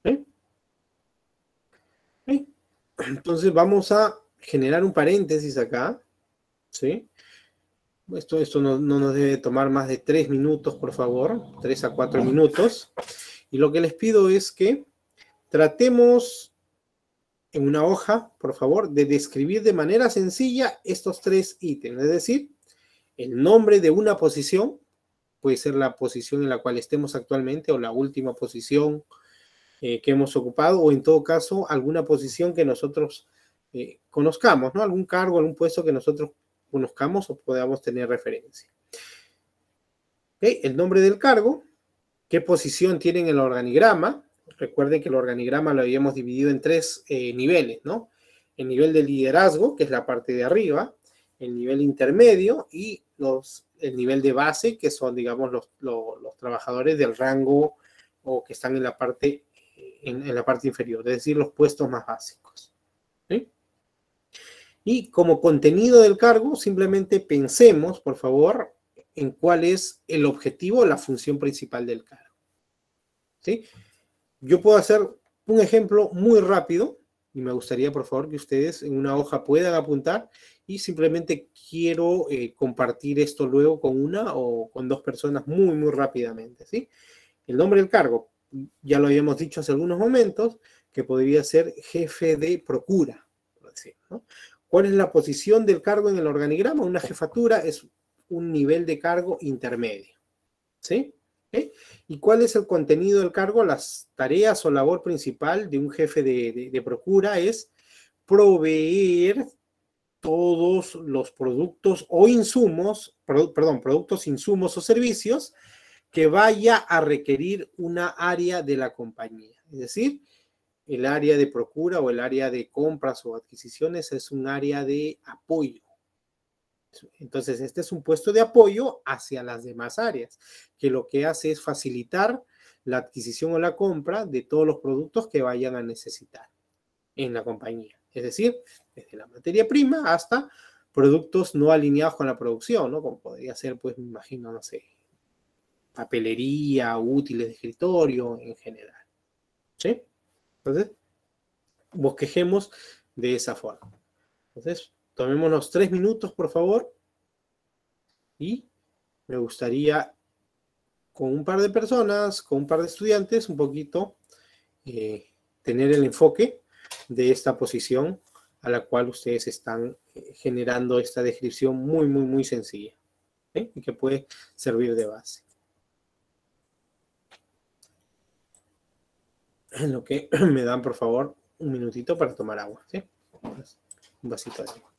¿Sí? ¿Sí? Entonces vamos a generar un paréntesis acá, ¿sí? Esto no nos debe tomar más de 3 minutos, por favor, 3 a 4 minutos. Y lo que les pido es que tratemos en una hoja, por favor, de describir de manera sencilla estos 3 ítems, es decir, el nombre de una posición, puede ser la posición en la cual estemos actualmente o la última posición que hemos ocupado, o en todo caso, alguna posición que nosotros conozcamos, ¿no? Algún cargo, algún puesto que nosotros conozcamos o podamos tener referencia. ¿Okay? El nombre del cargo, qué posición tiene en el organigrama. Recuerden que el organigrama lo habíamos dividido en 3 niveles, ¿no? El nivel de liderazgo, que es la parte de arriba, el nivel intermedio y el nivel de base, que son, digamos, los trabajadores del rango o que están en la parte, en la parte inferior, es decir, los puestos más básicos. ¿Sí? Y como contenido del cargo, simplemente pensemos, por favor, en cuál es el objetivo o la función principal del cargo. ¿Sí? Yo puedo hacer un ejemplo muy rápido y me gustaría, por favor, que ustedes en una hoja puedan apuntar y simplemente quiero compartir esto luego con una o con 2 personas muy, muy rápidamente, ¿sí? El nombre del cargo, ya lo habíamos dicho hace algunos momentos, que podría ser jefe de procura, por decir, ¿no? ¿Cuál es la posición del cargo en el organigrama? Una jefatura es un nivel de cargo intermedio, ¿sí? ¿Okay? ¿Y cuál es el contenido del cargo? Las tareas o labor principal de un jefe de procura es proveer todos los productos o insumos, productos, insumos o servicios que vaya a requerir una área de la compañía. Es decir, el área de procura o el área de compras o adquisiciones es un área de apoyo. Entonces, este es un puesto de apoyo hacia las demás áreas, que lo que hace es facilitar la adquisición o la compra de todos los productos que vayan a necesitar en la compañía. Es decir, desde la materia prima hasta productos no alineados con la producción, ¿no? Como podría ser, pues, me imagino, no sé, papelería, útiles de escritorio en general. ¿Sí? Entonces, bosquejemos de esa forma. Entonces, tomémonos 3 minutos, por favor, y me gustaría con un par de personas, con un par de estudiantes, un poquito tener el enfoque de esta posición a la cual ustedes están generando esta descripción muy, muy, muy sencilla, ¿sí? Y que puede servir de base. En lo que me dan, por favor, un minutito para tomar agua, ¿sí? Un vasito de agua.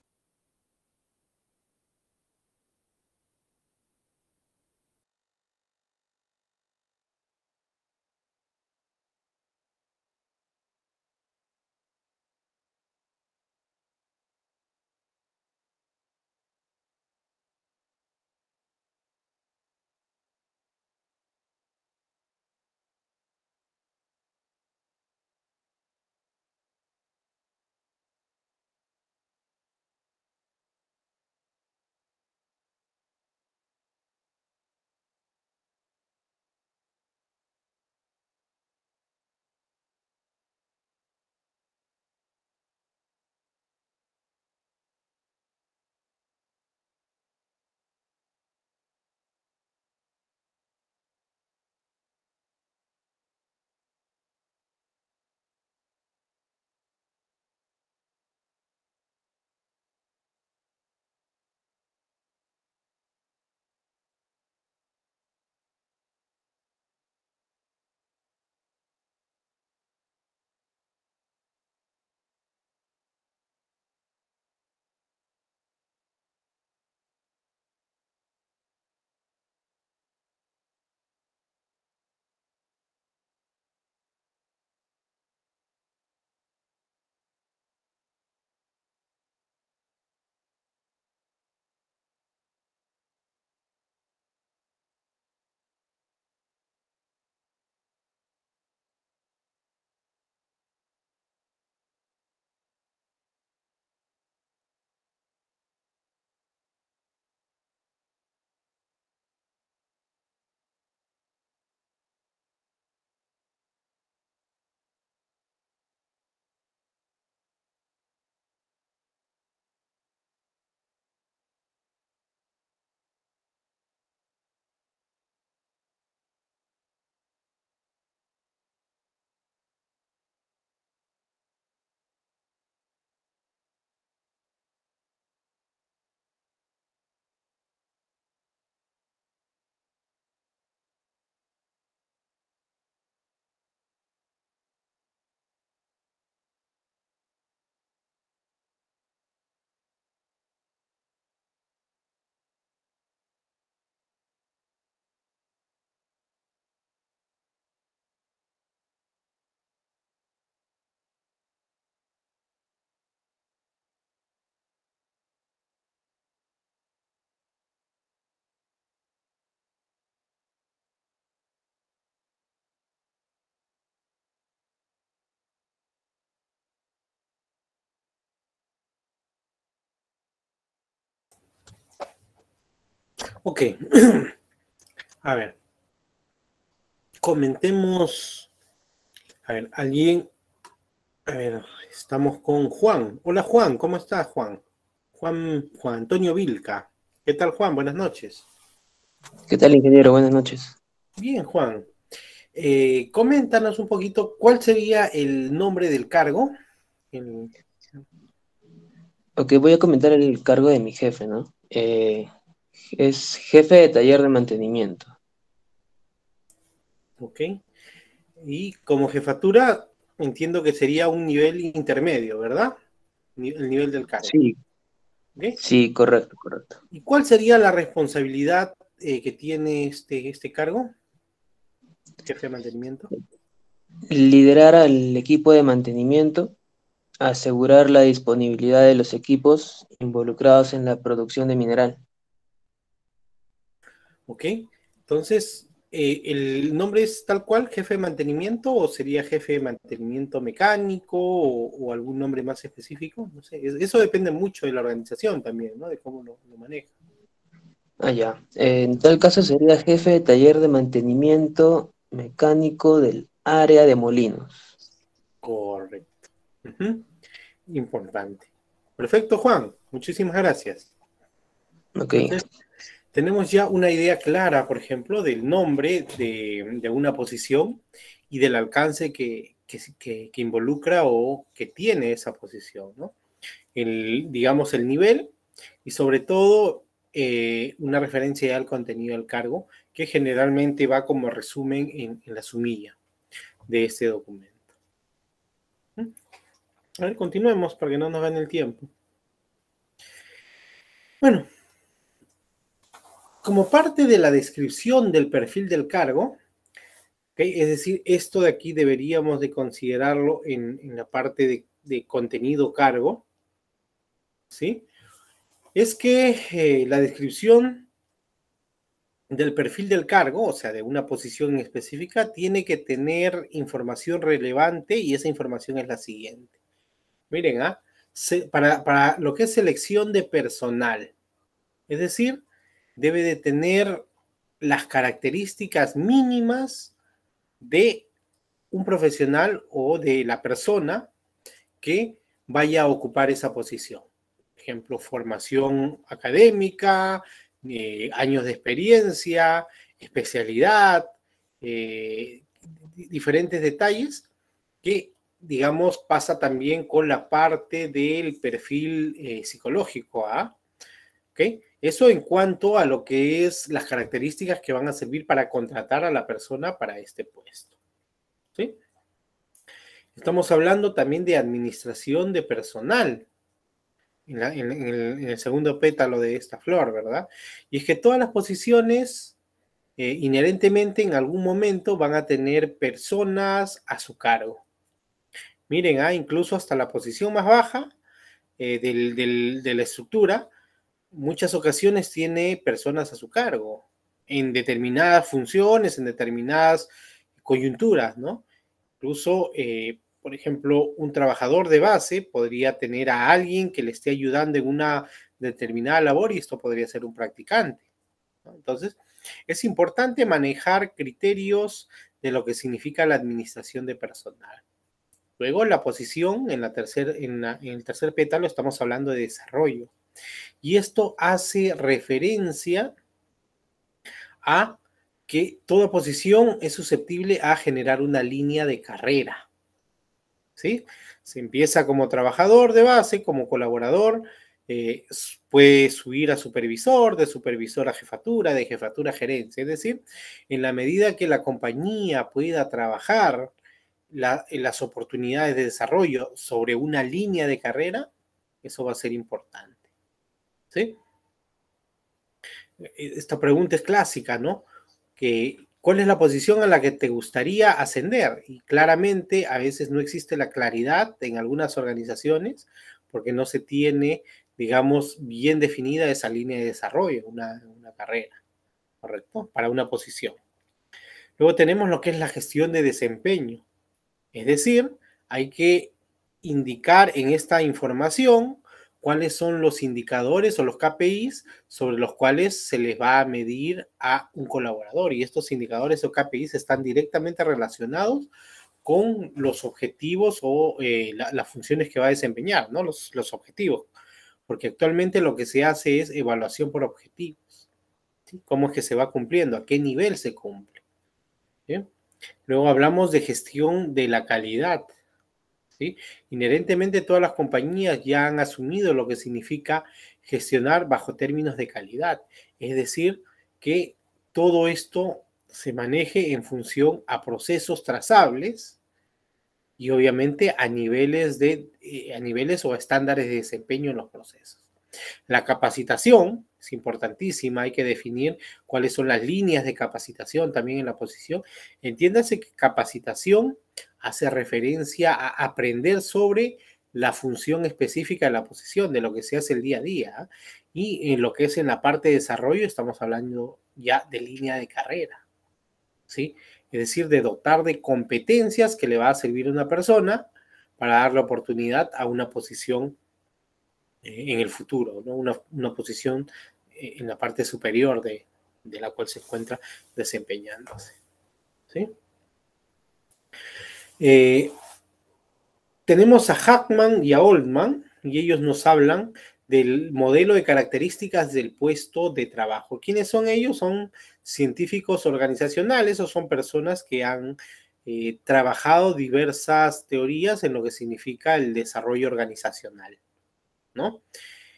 Ok. A ver. Comentemos. A ver, alguien. A ver, estamos con Juan. Hola Juan, ¿cómo estás, Juan? Juan Antonio Vilca. ¿Qué tal, Juan? Buenas noches. ¿Qué tal, ingeniero? Buenas noches. Bien, Juan. Coméntanos un poquito cuál sería el nombre del cargo. El- Ok, voy a comentar el cargo de mi jefe, ¿no? Es jefe de taller de mantenimiento. Ok. Y como jefatura, entiendo que sería un nivel intermedio, ¿verdad? el nivel del cargo. Sí, ¿Okay? sí, correcto, correcto. ¿Y cuál sería la responsabilidad que tiene este cargo? Jefe de mantenimiento. Liderar al equipo de mantenimiento, asegurar la disponibilidad de los equipos involucrados en la producción de mineral. ¿Ok? Entonces, ¿el nombre es tal cual, jefe de mantenimiento, o sería jefe de mantenimiento mecánico, o algún nombre más específico? No sé, eso depende mucho de la organización también, ¿no? De cómo lo maneja. Ah, ya. En tal caso sería jefe de taller de mantenimiento mecánico del área de molinos. Correcto. Ujú. Importante. Perfecto, Juan. Muchísimas gracias. Ok, Entonces, tenemos ya una idea clara, por ejemplo, del nombre de una posición y del alcance que involucra o que tiene esa posición, ¿no? Digamos, el nivel y sobre todo una referencia al contenido del cargo, que generalmente va como resumen en la sumilla de este documento. A ver, continuemos para que no nos gane el tiempo. Bueno, como parte de la descripción del perfil del cargo, ¿okay? Es decir, esto de aquí deberíamos de considerarlo en la parte de contenido cargo, ¿sí? Es que la descripción del perfil del cargo, o sea, de una posición específica, tiene que tener información relevante y esa información es la siguiente. Miren, para lo que es selección de personal, es decir, debe de tener las características mínimas de un profesional o de la persona que vaya a ocupar esa posición. Por ejemplo, formación académica, años de experiencia, especialidad, diferentes detalles que, digamos, pasa también con la parte del perfil psicológico. ¿Okay? Eso en cuanto a lo que es las características que van a servir para contratar a la persona para este puesto. ¿Sí? Estamos hablando también de administración de personal en el segundo pétalo de esta flor, ¿verdad? Y es que todas las posiciones inherentemente en algún momento van a tener personas a su cargo. Miren, incluso hasta la posición más baja de la estructura, muchas ocasiones tiene personas a su cargo en determinadas funciones, en determinadas coyunturas, ¿no? Incluso, por ejemplo, un trabajador de base podría tener a alguien que le esté ayudando en una determinada labor y esto podría ser un practicante, ¿no? Entonces, es importante manejar criterios de lo que significa la administración de personal. Luego, la posición en el tercer pétalo estamos hablando de desarrollo. Y esto hace referencia a que toda posición es susceptible a generar una línea de carrera. ¿Sí? Se empieza como trabajador de base, como colaborador, puede subir a supervisor, de supervisor a jefatura, de jefatura a gerencia. Es decir, en la medida que la compañía pueda trabajar en las oportunidades de desarrollo sobre una línea de carrera, eso va a ser importante. ¿Sí? Esta pregunta es clásica, ¿no? ¿Cuál es la posición a la que te gustaría ascender? Y claramente a veces no existe la claridad en algunas organizaciones porque no se tiene, digamos, bien definida esa línea de desarrollo, una carrera, ¿correcto? Para una posición. Luego tenemos lo que es la gestión de desempeño. Es decir, hay que indicar en esta información cuáles son los indicadores o los KPIs sobre los cuales se les va a medir a un colaborador. Y estos indicadores o KPIs están directamente relacionados con los objetivos o las funciones que va a desempeñar, ¿no? Los objetivos. Porque actualmente lo que se hace es evaluación por objetivos. ¿Sí? ¿Cómo es que se va cumpliendo? ¿A qué nivel se cumple? ¿Bien? Luego hablamos de gestión de la calidad. ¿Sí? Inherentemente todas las compañías ya han asumido lo que significa gestionar bajo términos de calidad, es decir, que todo esto se maneje en función a procesos trazables, y obviamente a niveles o estándares de desempeño en los procesos. La capacitación es importantísima, hay que definir cuáles son las líneas de capacitación también en la posición. Entiéndase que capacitación hace referencia a aprender sobre la función específica de la posición, de lo que se hace el día a día, y en lo que es en la parte de desarrollo estamos hablando ya de línea de carrera, ¿sí? Es decir, de dotar de competencias que le va a servir a una persona para darle oportunidad a una posición en el futuro, ¿no? Una posición en la parte superior de la cual se encuentra desempeñándose, ¿sí? Tenemos a Hackman y a Oldman, y ellos nos hablan del modelo de características del puesto de trabajo. ¿Quiénes son ellos? Son científicos organizacionales o son personas que han trabajado diversas teorías en lo que significa el desarrollo organizacional, ¿no?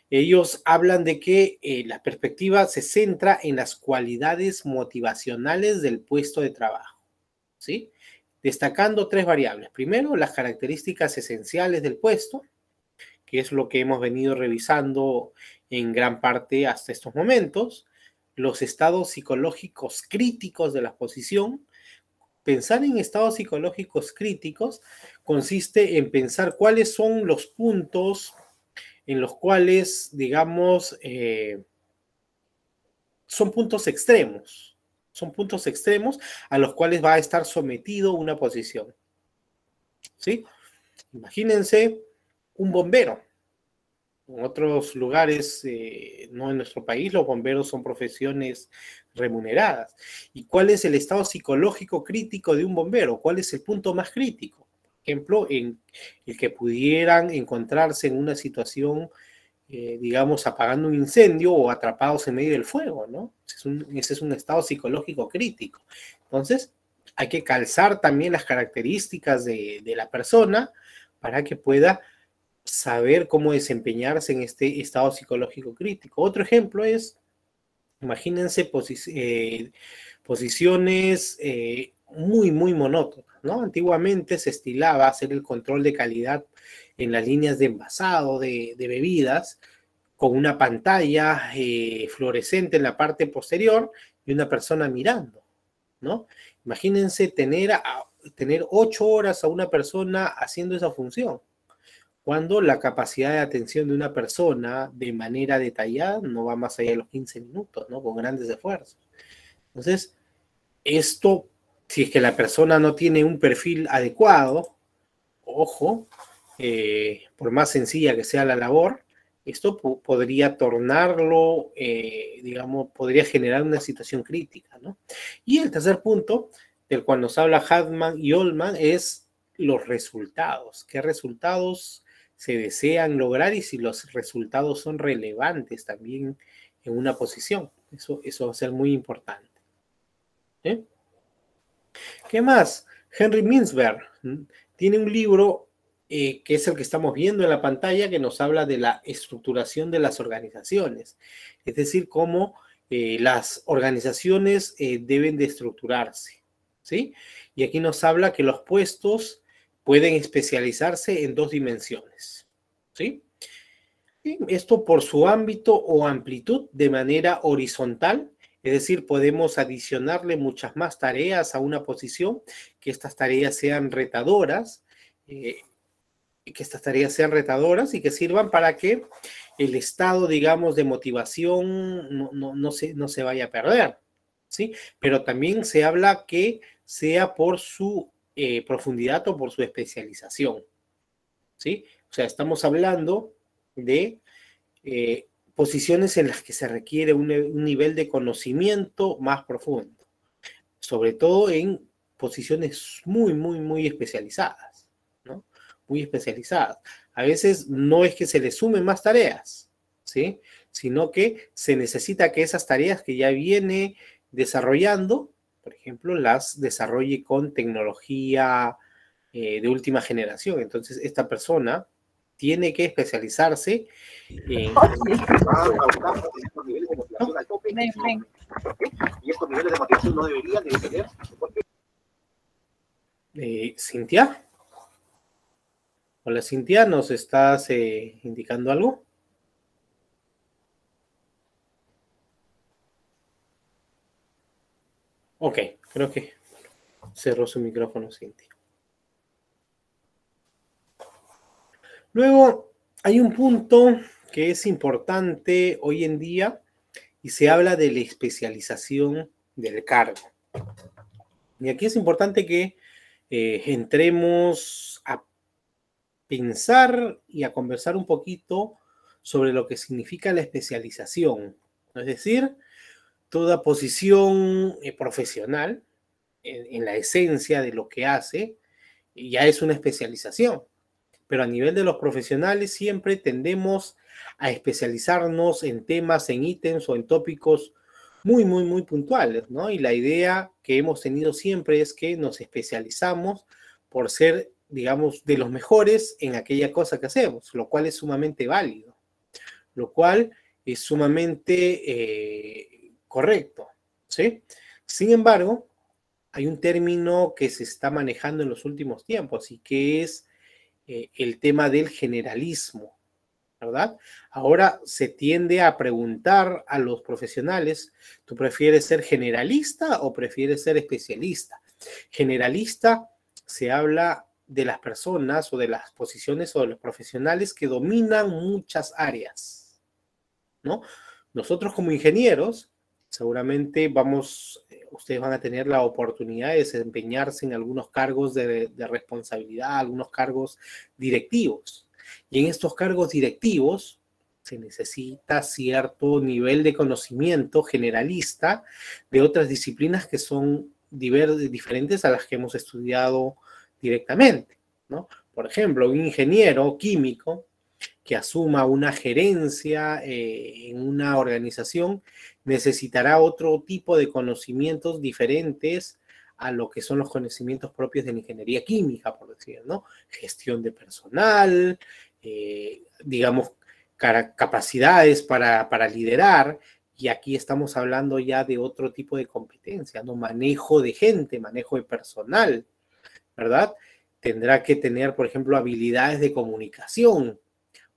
Ellos hablan de que la perspectiva se centra en las cualidades motivacionales del puesto de trabajo, ¿sí? Destacando 3 variables. Primero, las características esenciales del puesto, que es lo que hemos venido revisando en gran parte hasta estos momentos. Los estados psicológicos críticos de la posición. Pensar en estados psicológicos críticos consiste en pensar cuáles son los puntos en los cuales, digamos, son puntos extremos a los cuales va a estar sometido una posición, ¿sí? Imagínense un bombero. En otros lugares, no en nuestro país, los bomberos son profesiones remuneradas. ¿Y cuál es el estado psicológico crítico de un bombero? ¿Cuál es el punto más crítico? Por ejemplo, en el que pudieran encontrarse en una situación, digamos, apagando un incendio o atrapados en medio del fuego, ¿no? Ese es un estado psicológico crítico. Entonces, hay que calzar también las características de la persona para que pueda saber cómo desempeñarse en este estado psicológico crítico. Otro ejemplo es, imagínense posiciones muy, muy monótonas, ¿no? Antiguamente se estilaba hacer el control de calidad en las líneas de envasado de bebidas con una pantalla fluorescente en la parte posterior y una persona mirando, ¿no? Imagínense tener 8 horas a una persona haciendo esa función, cuando la capacidad de atención de una persona de manera detallada no va más allá de los 15 minutos, ¿no? Con grandes esfuerzos. Entonces, esto, si es que la persona no tiene un perfil adecuado, ojo, por más sencilla que sea la labor, esto podría tornarlo, digamos, podría generar una situación crítica, ¿no? Y el tercer punto, del cual nos habla Hackman y Oldman, es los resultados. ¿Qué resultados se desean lograr y si los resultados son relevantes también en una posición? Eso va a ser muy importante. ¿Eh? ¿Qué más? Henry Mintzberg tiene un libro que es el que estamos viendo en la pantalla, que nos habla de la estructuración de las organizaciones, es decir, cómo las organizaciones deben de estructurarse, ¿sí? Y aquí nos habla que los puestos pueden especializarse en 2 dimensiones, ¿sí? Y esto por su ámbito o amplitud de manera horizontal, es decir, podemos adicionarle muchas más tareas a una posición, que estas tareas sean retadoras, y que sirvan para que el estado, digamos, de motivación no se vaya a perder, ¿sí? Pero también se habla que sea por su profundidad o por su especialización, ¿sí? O sea, estamos hablando de posiciones en las que se requiere un nivel de conocimiento más profundo, sobre todo en posiciones muy, muy, muy especializadas, ¿no? Muy especializadas. A veces no es que se le sumen más tareas, ¿sí? Sino que se necesita que esas tareas que ya viene desarrollando, por ejemplo, las desarrolle con tecnología de última generación. Entonces, esta persona tiene que especializarse en... Y estos niveles de motivación no deberían de tener... ¿Cintia? Hola Cintia, ¿nos estás indicando algo? Ok, creo que cerró su micrófono Cintia. Luego, hay un punto que es importante hoy en día y se habla de la especialización del cargo. Y aquí es importante que entremos a pensar y a conversar un poquito sobre lo que significa la especialización. Es decir, toda posición profesional, en la esencia de lo que hace, ya es una especialización. Pero a nivel de los profesionales siempre tendemos a especializarnos en temas, en ítems o en tópicos muy puntuales, ¿no? Y la idea que hemos tenido siempre es que nos especializamos por ser, digamos, de los mejores en aquella cosa que hacemos, lo cual es sumamente válido, lo cual es sumamente correcto, ¿sí? Sin embargo, hay un término que se está manejando en los últimos tiempos y que es el tema del generalismo, ¿verdad? Ahora se tiende a preguntar a los profesionales, ¿tú prefieres ser generalista o prefieres ser especialista? Generalista se habla de las personas o de las posiciones o de los profesionales que dominan muchas áreas, ¿no? Nosotros como ingenieros, seguramente ustedes van a tener la oportunidad de desempeñarse en algunos cargos de responsabilidad, algunos cargos directivos. Y en estos cargos directivos se necesita cierto nivel de conocimiento generalista de otras disciplinas que son diferentes a las que hemos estudiado directamente, ¿no? Por ejemplo, un ingeniero químico que asuma una gerencia en una organización necesitará otro tipo de conocimientos diferentes a lo que son los conocimientos propios de la ingeniería química, por decir, ¿no? Gestión de personal, digamos, capacidades para liderar, y aquí estamos hablando ya de otro tipo de competencia, ¿no? Manejo de gente, manejo de personal, ¿verdad? Tendrá que tener, por ejemplo, habilidades de comunicación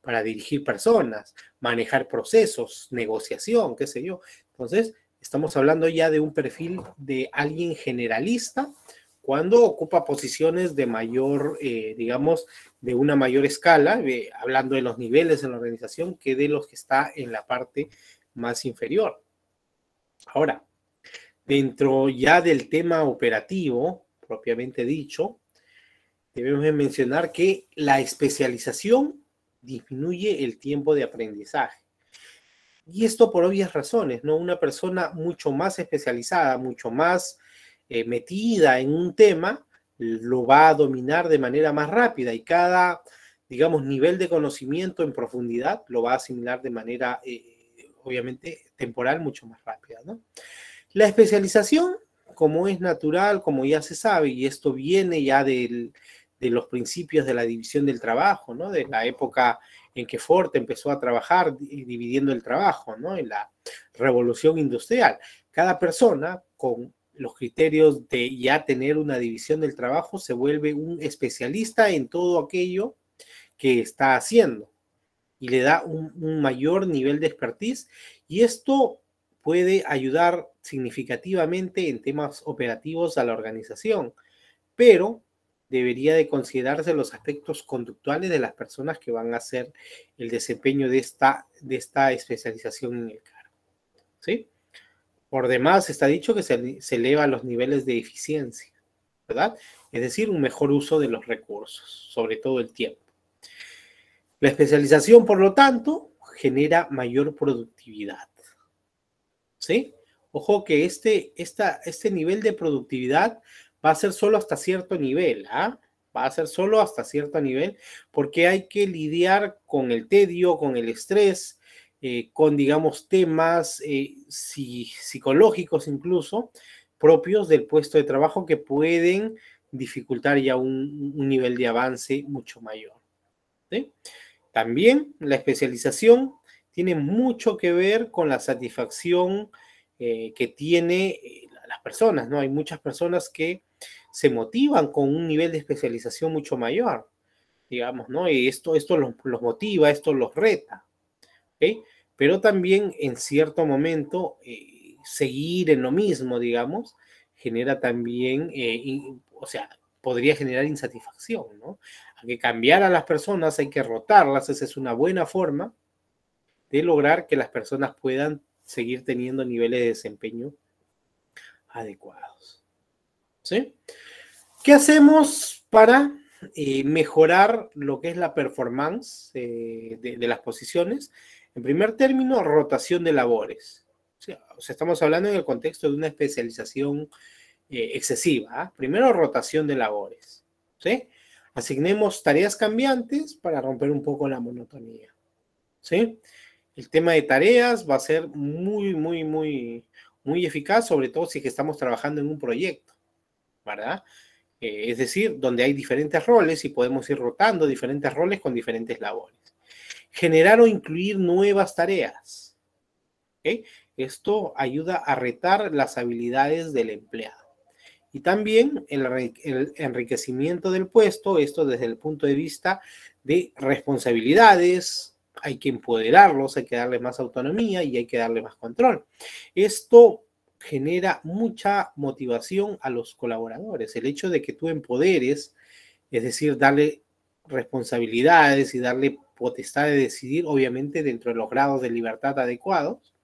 para dirigir personas, manejar procesos, negociación, qué sé yo. Entonces, estamos hablando ya de un perfil de alguien generalista cuando ocupa posiciones de mayor, digamos, de una mayor escala, hablando de los niveles en la organización, que de los que está en la parte más inferior. Ahora, dentro ya del tema operativo, propiamente dicho, debemos mencionar que la especialización disminuye el tiempo de aprendizaje. Y esto por obvias razones, ¿no? Una persona mucho más especializada, mucho más metida en un tema, lo va a dominar de manera más rápida y cada, digamos, nivel de conocimiento en profundidad lo va a asimilar de manera, obviamente, temporal mucho más rápida, ¿no? La especialización, como es natural, como ya se sabe, y esto viene ya de los principios de la división del trabajo, ¿no? De la época en que Ford empezó a trabajar dividiendo el trabajo, ¿no? En la revolución industrial. Cada persona con los criterios de ya tener una división del trabajo se vuelve un especialista en todo aquello que está haciendo y le da un mayor nivel de expertise, y esto puede ayudar significativamente en temas operativos a la organización, pero debería de considerarse los aspectos conductuales de las personas que van a hacer el desempeño de esta especialización en el cargo, ¿sí? Por demás, está dicho que se eleva los niveles de eficiencia, ¿verdad? Es decir, un mejor uso de los recursos, sobre todo el tiempo. La especialización, por lo tanto, genera mayor productividad, ¿sí? Ojo que este nivel de productividad va a ser solo hasta cierto nivel, ¿ah? Va a ser solo hasta cierto nivel, porque hay que lidiar con el tedio, con el estrés, con, digamos, temas psicológicos incluso, propios del puesto de trabajo que pueden dificultar ya un nivel de avance mucho mayor, ¿sí? También la especialización tiene mucho que ver con la satisfacción que tiene las personas, ¿no? Hay muchas personas que se motivan con un nivel de especialización mucho mayor. digamos, ¿no? Y esto los motiva, esto los reta, ¿ok? Pero también en cierto momento seguir en lo mismo, digamos, genera también, o sea, podría generar insatisfacción, ¿no? Hay que cambiar a las personas, hay que rotarlas, esa es una buena forma de lograr que las personas puedan seguir teniendo niveles de desempeño adecuados, ¿sí? ¿Qué hacemos para mejorar lo que es la performance de las posiciones? En primer término, rotación de labores. O sea, estamos hablando en el contexto de una especialización excesiva. ¿Eh? Primero, rotación de labores. ¿Sí? Asignemos tareas cambiantes para romper un poco la monotonía. ¿Sí? El tema de tareas va a ser muy eficaz, sobre todo si es que estamos trabajando en un proyecto, ¿verdad? Es decir, donde hay diferentes roles y podemos ir rotando diferentes roles con diferentes labores. Generar o incluir nuevas tareas. ¿Okay? Esto ayuda a retar las habilidades del empleado. Y también el enriquecimiento del puesto, esto desde el punto de vista de responsabilidades, hay que empoderarlos, hay que darle más autonomía y hay que darle más control. Esto genera mucha motivación a los colaboradores. El hecho de que tú empoderes, es decir, darle responsabilidades y darle potestad de decidir, obviamente dentro de los grados de libertad adecuados,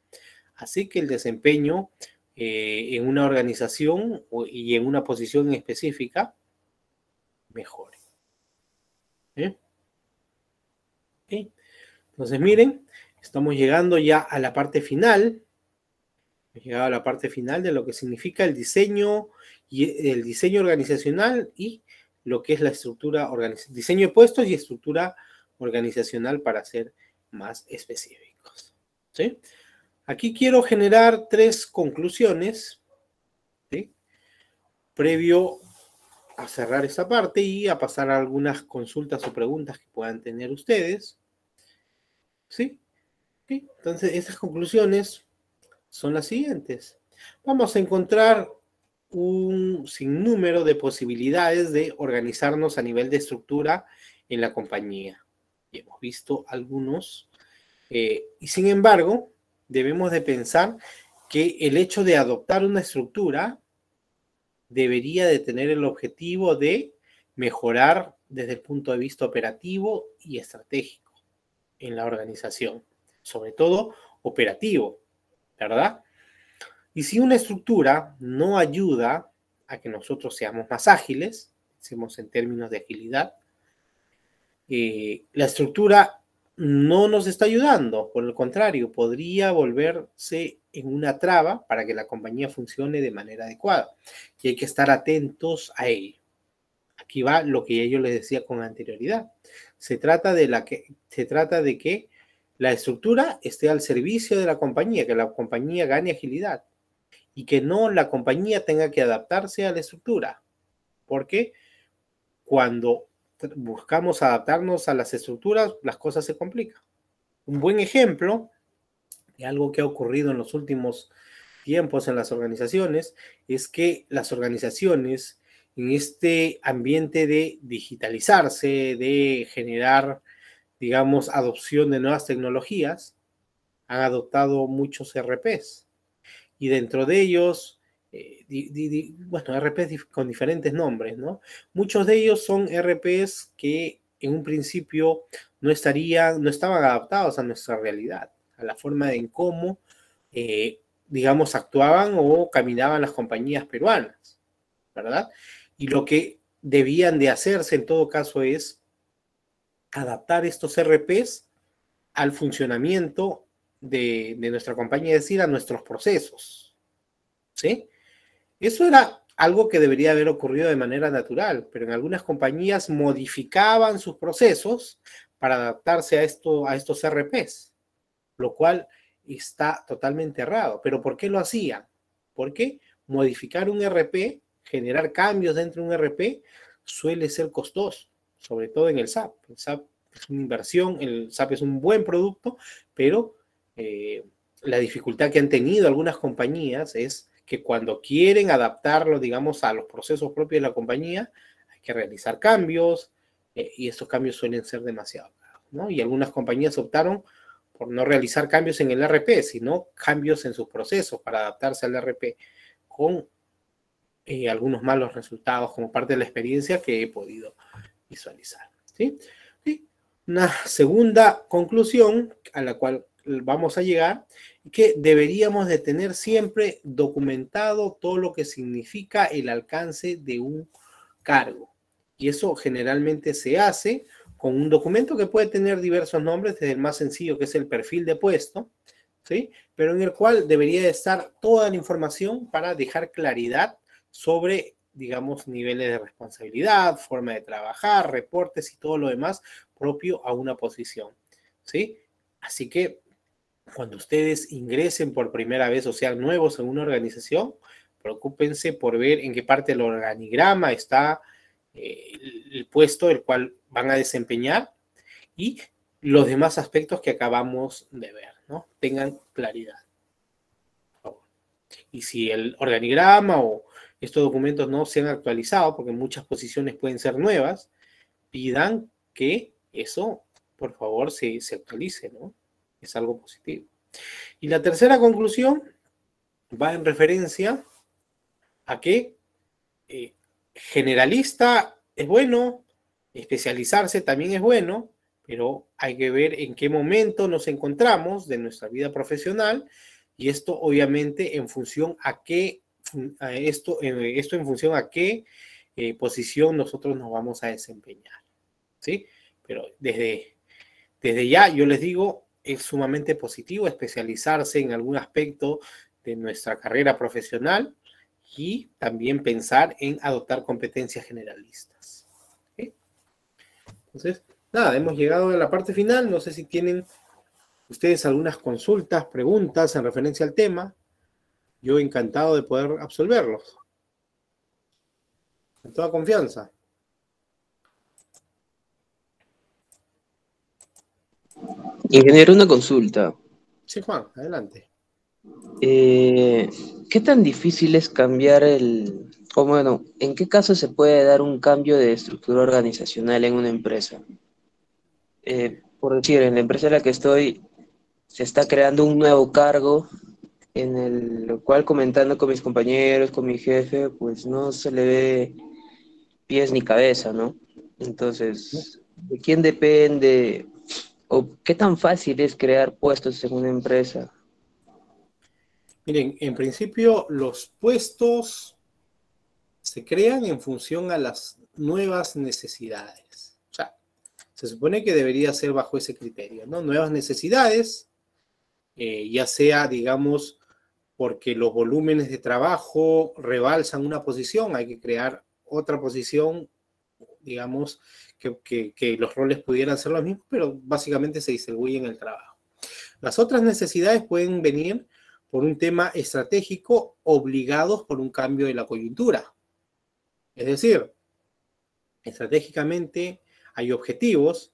hace que el desempeño en una organización y en una posición específica mejore. ¿Eh? ¿Okay? Entonces, miren, estamos llegando ya a la parte final. Hemos llegado a la parte final de lo que significa el diseño organizacional y lo que es la estructura organizacional, diseño de puestos y estructura organizacional para ser más específicos. ¿Sí? Aquí quiero generar 3 conclusiones, ¿sí? Previo a cerrar esta parte y a pasar a algunas consultas o preguntas que puedan tener ustedes. ¿Sí? ¿Sí? Entonces, estas conclusiones son las siguientes. Vamos a encontrar un sinnúmero de posibilidades de organizarnos a nivel de estructura en la compañía. Y hemos visto algunos. Y sin embargo, debemos de pensar que el hecho de adoptar una estructura debería de tener el objetivo de mejorar desde el punto de vista operativo y estratégico en la organización, sobre todo operativo, ¿verdad? Y si una estructura no ayuda a que nosotros seamos más ágiles, decimos en términos de agilidad, la estructura no nos está ayudando, por el contrario, podría volverse en una traba para que la compañía funcione de manera adecuada. Y hay que estar atentos a ello. Aquí va lo que yo les decía con anterioridad. Se trata de que la estructura esté al servicio de la compañía, que la compañía gane agilidad y que no la compañía tenga que adaptarse a la estructura. Porque cuando buscamos adaptarnos a las estructuras, las cosas se complican. Un buen ejemplo de algo que ha ocurrido en los últimos tiempos en las organizaciones es que las organizaciones en este ambiente de digitalizarse, de generar, digamos, adopción de nuevas tecnologías, han adoptado muchos ERPs y dentro de ellos bueno, ERPs con diferentes nombres, ¿no? Muchos de ellos son ERPs que en un principio no estaban adaptados a nuestra realidad, a la forma en cómo, digamos, actuaban o caminaban las compañías peruanas, ¿verdad? Y lo que debían de hacerse en todo caso es adaptar estos ERPs al funcionamiento de nuestra compañía, es decir, a nuestros procesos, ¿sí? Eso era algo que debería haber ocurrido de manera natural, pero en algunas compañías modificaban sus procesos para adaptarse a estos ERPs, lo cual está totalmente errado. ¿Pero por qué lo hacían? Porque modificar un ERP, generar cambios dentro de un ERP, suele ser costoso, sobre todo en el SAP. El SAP es una inversión, el SAP es un buen producto, pero la dificultad que han tenido algunas compañías es que cuando quieren adaptarlo, digamos, a los procesos propios de la compañía, hay que realizar cambios, y estos cambios suelen ser demasiado caros, ¿no? Y algunas compañías optaron por no realizar cambios en el ERP, sino cambios en sus procesos para adaptarse al ERP, con algunos malos resultados como parte de la experiencia que he podido visualizar, ¿sí? ¿Sí? Una segunda conclusión a la cual vamos a llegar, que deberíamos de tener siempre documentado todo lo que significa el alcance de un cargo. Y eso generalmente se hace con un documento que puede tener diversos nombres, desde el más sencillo, que es el perfil de puesto, ¿sí? Pero en el cual debería de estar toda la información para dejar claridad sobre, digamos, niveles de responsabilidad, forma de trabajar, reportes y todo lo demás propio a una posición, ¿sí? Así que cuando ustedes ingresen por primera vez o sean nuevos en una organización, preocúpense por ver en qué parte del organigrama está el puesto el cual van a desempeñar y los demás aspectos que acabamos de ver, ¿no? Tengan claridad, por favor. Y si el organigrama o estos documentos no se han actualizado, porque muchas posiciones pueden ser nuevas, pidan que eso, por favor, se actualice, ¿no? Es algo positivo. Y la tercera conclusión va en referencia a que generalista es bueno, especializarse también es bueno, pero hay que ver en qué momento nos encontramos de nuestra vida profesional, y esto obviamente en función a qué, esto en función a qué posición nosotros nos vamos a desempeñar, ¿sí? Pero desde ya yo les digo, es sumamente positivo especializarse en algún aspecto de nuestra carrera profesional y también pensar en adoptar competencias generalistas, ¿sí? Entonces, nada, hemos llegado a la parte final. No sé si tienen ustedes algunas consultas, preguntas en referencia al tema. Yo encantado de poder absolverlos. Con toda confianza. Ingeniero, una consulta. Sí, Juan, adelante. ¿Qué tan difícil es cambiar o bueno, en qué caso se puede dar un cambio de estructura organizacional en una empresa? Por decir, en la empresa en la que estoy, se está creando un nuevo cargo en el cual, comentando con mis compañeros, con mi jefe, pues no se le ve pies ni cabeza, ¿no? Entonces, ¿de quién depende o qué tan fácil es crear puestos en una empresa? Miren, en principio los puestos se crean en función a las nuevas necesidades. O sea, se supone que debería ser bajo ese criterio, ¿no? Nuevas necesidades, ya sea, digamos, porque los volúmenes de trabajo rebalsan una posición, hay que crear otra posición, digamos, que los roles pudieran ser los mismos, pero básicamente se distribuyen el trabajo. Las otras necesidades pueden venir por un tema estratégico, obligados por un cambio de la coyuntura. Es decir, estratégicamente hay objetivos,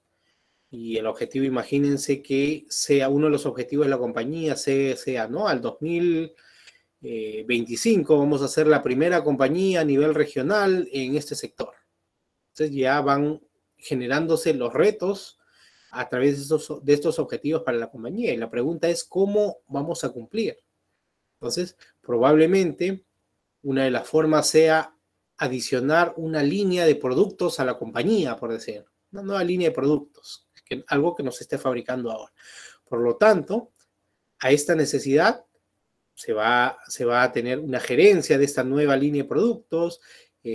y el objetivo, imagínense que sea uno de los objetivos de la compañía, sea ¿no? Al 2025 vamos a ser la primera compañía a nivel regional en este sector. Entonces ya van generándose los retos a través de estos objetivos para la compañía. Y la pregunta es, ¿cómo vamos a cumplir? Entonces, probablemente una de las formas sea adicionar una línea de productos a la compañía, por decir, una nueva línea de productos, algo que no se esté fabricando ahora. Por lo tanto, a esta necesidad se va a tener una gerencia de esta nueva línea de productos,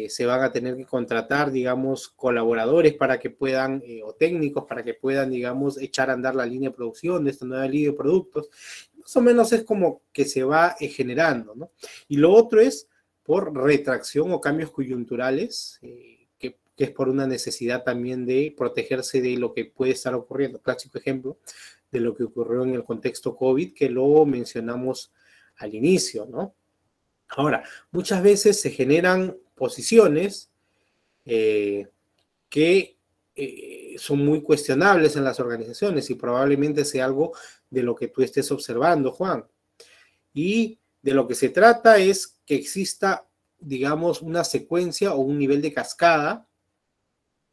se van a tener que contratar, digamos, colaboradores para que puedan, o técnicos para que puedan, digamos, echar a andar la línea de producción de esta nueva línea de productos. Más o menos es como que se va generando, ¿no? Y lo otro es por retracción o cambios coyunturales, que es por una necesidad también de protegerse de lo que puede estar ocurriendo. Clásico ejemplo de lo que ocurrió en el contexto COVID, que lo mencionamos al inicio, ¿no? Ahora, muchas veces se generan posiciones que son muy cuestionables en las organizaciones, y probablemente sea algo de lo que tú estés observando, Juan. Y de lo que se trata es que exista, digamos, una secuencia o un nivel de cascada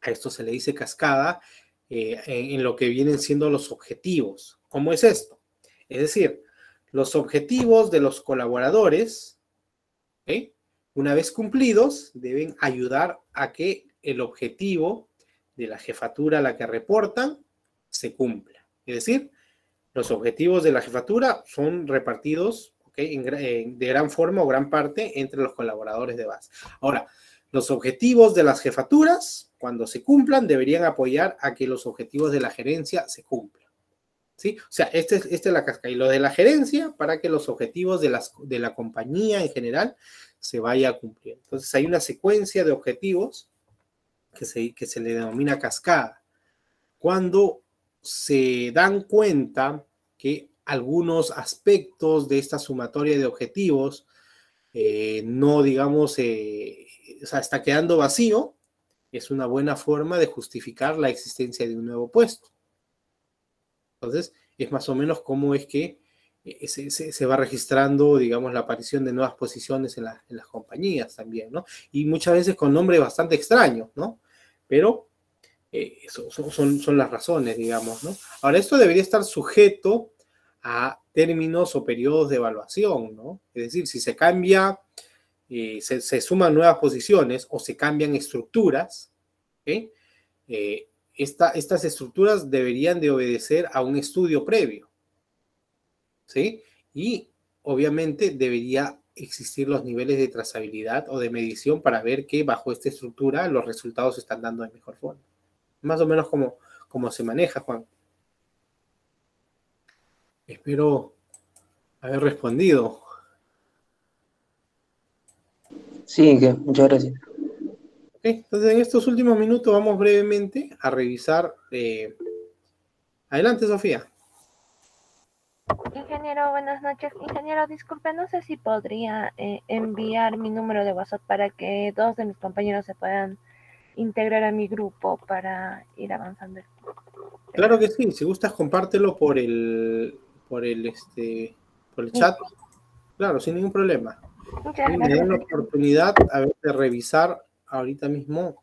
A esto se le dice cascada en lo que vienen siendo los objetivos. ¿Cómo es esto? Es decir, los objetivos de los colaboradores, ¿okay?, una vez cumplidos, deben ayudar a que el objetivo de la jefatura a la que reportan se cumpla. Es decir, los objetivos de la jefatura son repartidos, ¿okay?, de gran forma o gran parte entre los colaboradores de base. Ahora, los objetivos de las jefaturas, cuando se cumplan, deberían apoyar a que los objetivos de la gerencia se cumplan, ¿sí? O sea, esta es la cascada. Y lo de la gerencia, para que los objetivos de la compañía en general se vaya a cumplir. Entonces, hay una secuencia de objetivos que se le denomina cascada. Cuando se dan cuenta que algunos aspectos de esta sumatoria de objetivos no, digamos, o sea, está quedando vacío, es una buena forma de justificar la existencia de un nuevo puesto. Entonces, es más o menos cómo es que se va registrando, digamos, la aparición de nuevas posiciones en las compañías también, ¿no? Y muchas veces con nombres bastante extraños, ¿no? Pero son las razones, digamos, ¿no? Ahora, esto debería estar sujeto a términos o periodos de evaluación, ¿no? Es decir, si se cambia, se suman nuevas posiciones o se cambian estructuras, ¿okay?, estas estructuras deberían de obedecer a un estudio previo, ¿sí? Y obviamente debería existir los niveles de trazabilidad o de medición para ver que bajo esta estructura los resultados se están dando de mejor forma. Más o menos como se maneja, Juan. Espero haber respondido. Sí, muchas gracias. Okay, entonces en estos últimos minutos vamos brevemente a revisar. Adelante, Sofía. Ingeniero, buenas noches. Ingeniero, disculpe, no sé si podría enviar mi número de WhatsApp para que dos de mis compañeros se puedan integrar a mi grupo para ir avanzando. Claro que sí, si gustas compártelo por el chat. Claro, sin ningún problema. Muchas Me gracias. dan la oportunidad de revisar ahorita mismo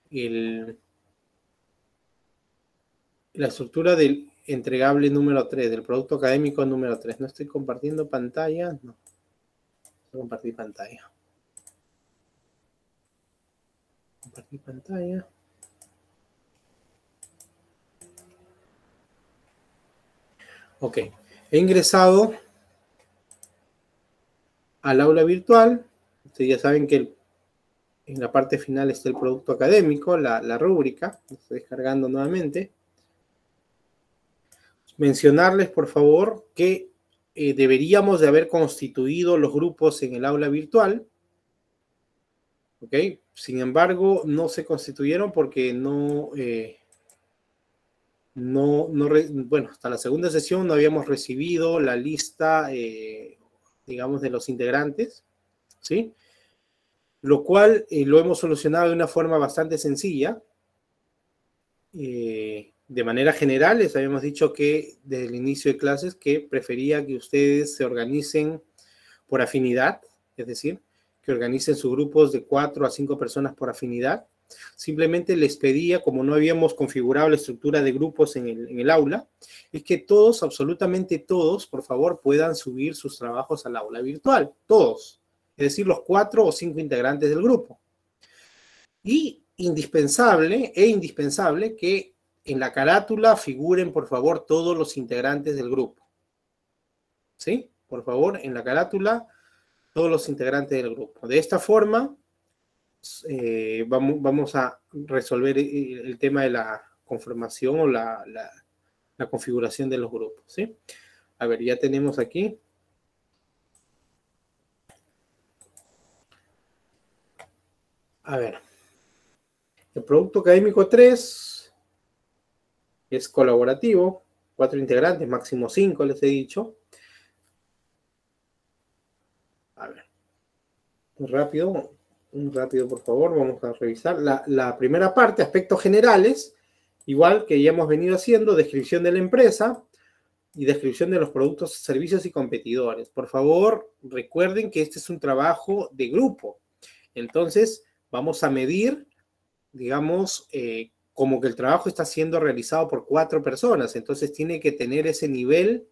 la estructura del entregable número 3, del producto académico número 3. No estoy compartiendo pantalla, no. Voy a compartir pantalla. Compartir pantalla. Ok, he ingresado al aula virtual. Ustedes ya saben que en la parte final está el producto académico, la rúbrica. Lo estoy descargando nuevamente. Mencionarles, por favor, que deberíamos de haber constituido los grupos en el aula virtual. ¿Ok? Sin embargo, no se constituyeron porque bueno, hasta la segunda sesión no habíamos recibido la lista, digamos, de los integrantes, ¿sí? Lo cual lo hemos solucionado de una forma bastante sencilla. De manera general, les habíamos dicho que desde el inicio de clases que prefería que ustedes se organicen por afinidad, es decir, que organicen sus grupos de 4 a 5 personas por afinidad. Simplemente les pedía, como no habíamos configurado la estructura de grupos en el aula, es que todos, absolutamente todos, por favor, puedan subir sus trabajos al aula virtual. Todos. Es decir, los 4 o 5 integrantes del grupo. Y indispensable que en la carátula figuren, por favor, todos los integrantes del grupo. ¿Sí? Por favor, en la carátula, todos los integrantes del grupo. De esta forma, vamos a resolver el tema de la conformación o la configuración de los grupos, ¿sí? A ver, ya tenemos aquí. A ver. El producto académico 3 es colaborativo, 4 integrantes, máximo 5, les he dicho. A ver, un rápido, por favor, vamos a revisar. La primera parte, aspectos generales, igual que ya hemos venido haciendo, descripción de la empresa y descripción de los productos, servicios y competidores. Por favor, recuerden que este es un trabajo de grupo. Entonces, vamos a medir digamos, como que el trabajo está siendo realizado por 4 personas, entonces tiene que tener ese nivel,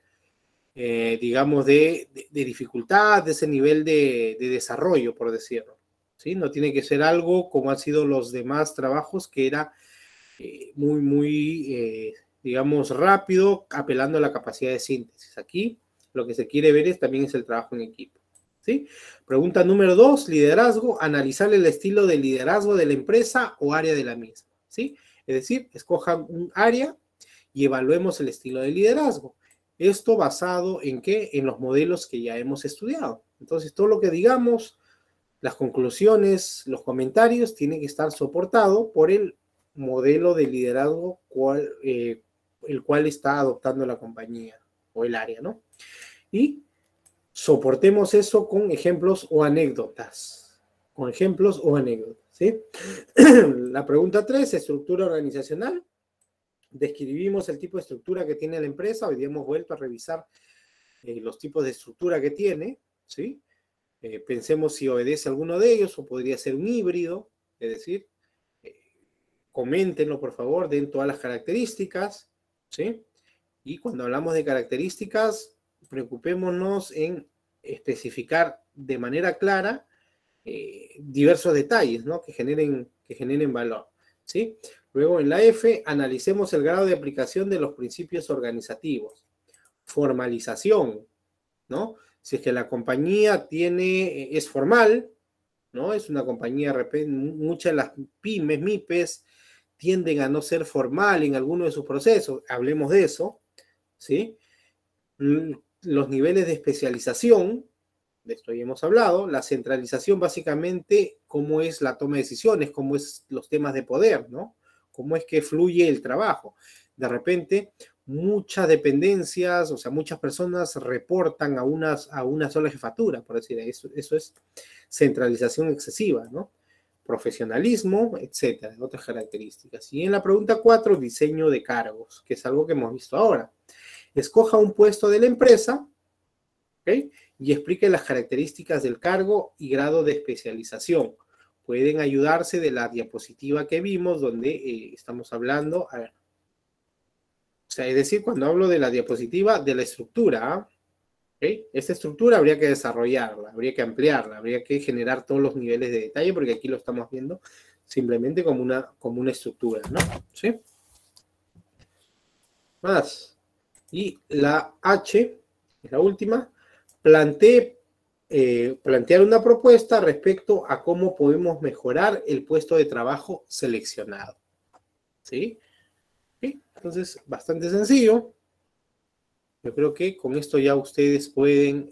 digamos, de dificultad, de ese nivel de desarrollo, por decirlo, ¿sí? No tiene que ser algo como han sido los demás trabajos, que era muy, digamos, rápido, apelando a la capacidad de síntesis. Aquí lo que se quiere ver también es el trabajo en equipo, ¿sí? Pregunta número 2, liderazgo, analizar el estilo de liderazgo de la empresa o área de la misma, ¿sí? Es decir, escojan un área y evaluemos el estilo de liderazgo. Esto basado en ¿qué? En los modelos que ya hemos estudiado. Entonces, todo lo que digamos, las conclusiones, los comentarios, tienen que estar soportado por el modelo de liderazgo el cual está adoptando la compañía o el área, ¿no? Y soportemos eso con ejemplos o anécdotas. Con ejemplos o anécdotas, ¿sí? La pregunta 3, estructura organizacional. Describimos el tipo de estructura que tiene la empresa. Hoy día hemos vuelto a revisar los tipos de estructura que tiene, ¿sí? Pensemos si obedece a alguno de ellos o podría ser un híbrido, es decir, coméntenlo por favor, den todas las características, ¿sí? Y cuando hablamos de características, preocupémonos en especificar de manera clara diversos detalles, ¿no? Que generen valor, ¿sí? Luego en la F, analicemos el grado de aplicación de los principios organizativos. Formalización, ¿no? Si es que la compañía es formal, ¿no? Es una compañía, de repente, muchas de las pymes, MIPES, tienden a no ser formal en alguno de sus procesos. Hablemos de eso, ¿sí? Los niveles de especialización, de esto ya hemos hablado. La centralización, básicamente, cómo es la toma de decisiones, cómo es los temas de poder, ¿no? Cómo es que fluye el trabajo. De repente, muchas dependencias, o sea, muchas personas reportan a una sola jefatura, por decir, eso es centralización excesiva, ¿no? Profesionalismo, etcétera, otras características. Y en la pregunta 4, diseño de cargos, que es algo que hemos visto ahora. Escoja un puesto de la empresa, ¿ok? Y explique las características del cargo y grado de especialización. Pueden ayudarse de la diapositiva que vimos, donde estamos hablando, a ver, o sea, es decir, cuando hablo de la diapositiva, de la estructura, ¿okay? Esta estructura habría que desarrollarla, habría que ampliarla, habría que generar todos los niveles de detalle, porque aquí lo estamos viendo simplemente como una estructura, ¿no? ¿Sí? Más. Y la H, es la última, plantear una propuesta respecto a cómo podemos mejorar el puesto de trabajo seleccionado, ¿sí? ¿Sí? Entonces, bastante sencillo. Yo creo que con esto ya ustedes pueden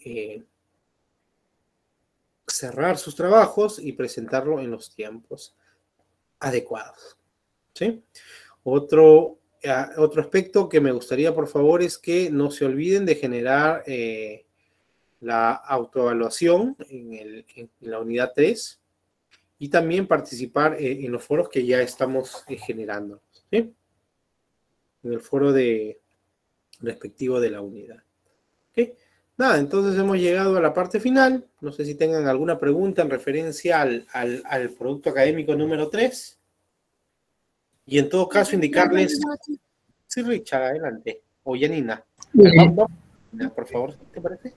cerrar sus trabajos y presentarlo en los tiempos adecuados, ¿sí? Otro aspecto que me gustaría, por favor, es que no se olviden de generar la autoevaluación en la unidad 3 y también participar en los foros que ya estamos generando, ¿sí? En el foro respectivo de la unidad. ¿Okay? Nada, entonces hemos llegado a la parte final. No sé si tengan alguna pregunta en referencia al producto académico número 3. Y en todo caso indicarles... Sí, Richard, adelante. O Yanina. Por favor, ¿te parece?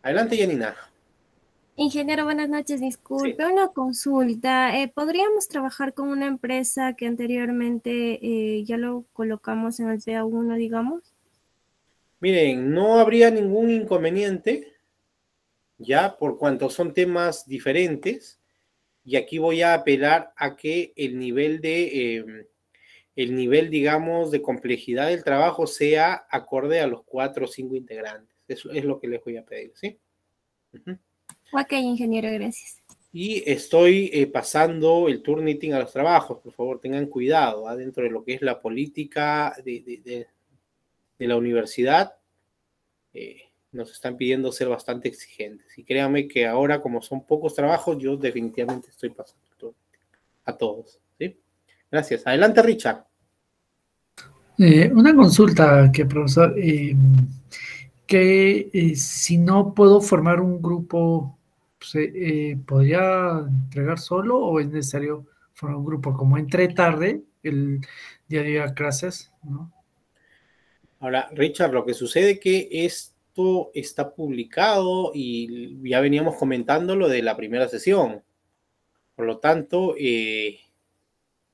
Adelante, Yanina. Ingeniero, buenas noches. Disculpe, Sí. una consulta. ¿Podríamos trabajar con una empresa que anteriormente ya lo colocamos en el PA1, digamos? Miren, no habría ningún inconveniente, ya, por cuanto son temas diferentes, y aquí voy a apelar a que el nivel, digamos, de complejidad del trabajo sea acorde a los 4 o 5 integrantes. Eso es lo que les voy a pedir, ¿sí? Ok, ingeniero, gracias. Y estoy pasando el turnitin a los trabajos. Por favor, tengan cuidado dentro de lo que es la política de la universidad. Nos están pidiendo ser bastante exigentes. Y créanme que ahora, como son pocos trabajos, yo definitivamente estoy pasando el turnitin a todos, ¿sí? Gracias. Adelante, Richard. Una consulta, profesor, si no puedo formar un grupo, ¿podría entregar solo o es necesario formar un grupo, como entré tarde el día de ir a clases, ¿no? Ahora, Richard, lo que sucede es que esto está publicado y ya veníamos comentando lo de la primera sesión. Por lo tanto, y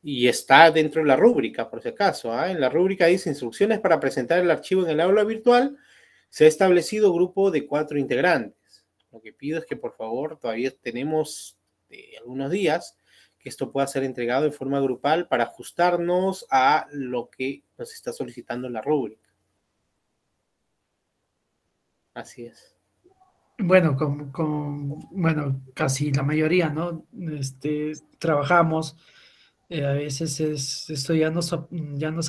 está dentro de la rúbrica, por si acaso. En la rúbrica dice instrucciones para presentar el archivo en el aula virtual. Se ha establecido grupo de 4 integrantes. Lo que pido es que por favor, todavía tenemos algunos días, que esto pueda ser entregado en forma grupal para ajustarnos a lo que nos está solicitando la rúbrica. Así es. Bueno, bueno, casi la mayoría, ¿no? Trabajamos, a veces esto ya nos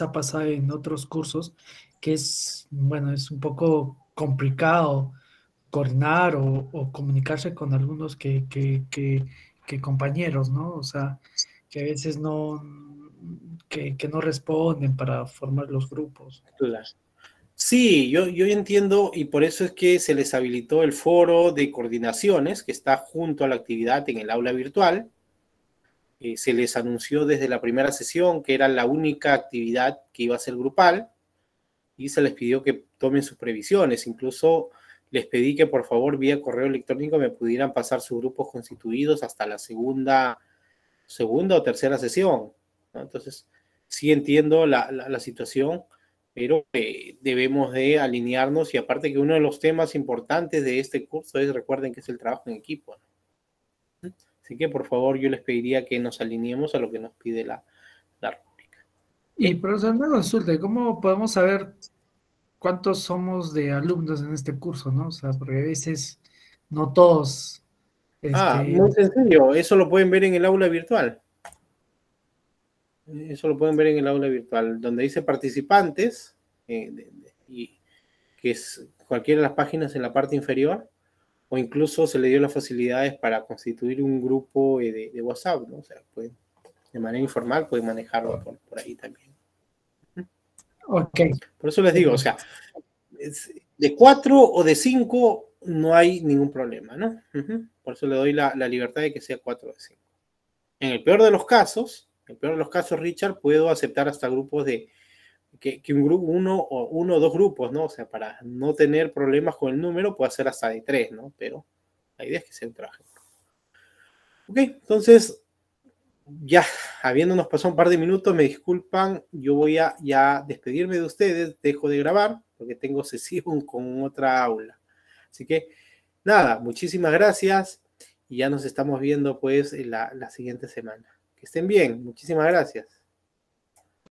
ha pasado en otros cursos, que bueno, es un poco complicado coordinar o comunicarse con algunos que compañeros, ¿no? O sea, que a veces que no responden para formar los grupos. Claro. Sí, yo entiendo y por eso es que se les habilitó el foro de coordinaciones que está junto a la actividad en el aula virtual. Se les anunció desde la primera sesión que era la única actividad que iba a ser grupal y se les pidió que tomen sus previsiones. Incluso les pedí que por favor vía correo electrónico me pudieran pasar sus grupos constituidos hasta la segunda o tercera sesión, ¿no? Entonces, sí entiendo la situación, pero debemos de alinearnos y aparte que uno de los temas importantes de este curso es, recuerden que es el trabajo en equipo, ¿no? Así que por favor yo les pediría que nos alineemos a lo que nos pide la rúbrica. Y profesor, una consulta, ¿cómo podemos saber cuántos somos de alumnos en este curso, ¿no? O sea, porque a veces no todos, Muy sencillo, eso lo pueden ver en el aula virtual. Eso lo pueden ver en el aula virtual, donde dice participantes, y que es cualquiera de las páginas en la parte inferior, o incluso se le dio las facilidades para constituir un grupo de WhatsApp, ¿no? O sea, pueden, de manera informal pueden manejarlo por ahí también. Ok. Por eso les digo, o sea, de 4 o de 5 no hay ningún problema, ¿no? Por eso le doy la libertad de que sea 4 o de 5. En el peor de los casos, Richard, puedo aceptar hasta grupos de que un grupo, uno o dos grupos, ¿no? O sea, para no tener problemas con el número, puedo hacer hasta de 3, ¿no? Pero la idea es que sea un trabajo. Ok, entonces, ya habiéndonos pasado un par de minutos, me disculpan, yo voy a ya despedirme de ustedes, dejo de grabar, porque tengo sesión con otra aula. Así que, nada, muchísimas gracias y ya nos estamos viendo pues la siguiente semana. Que estén bien, muchísimas gracias.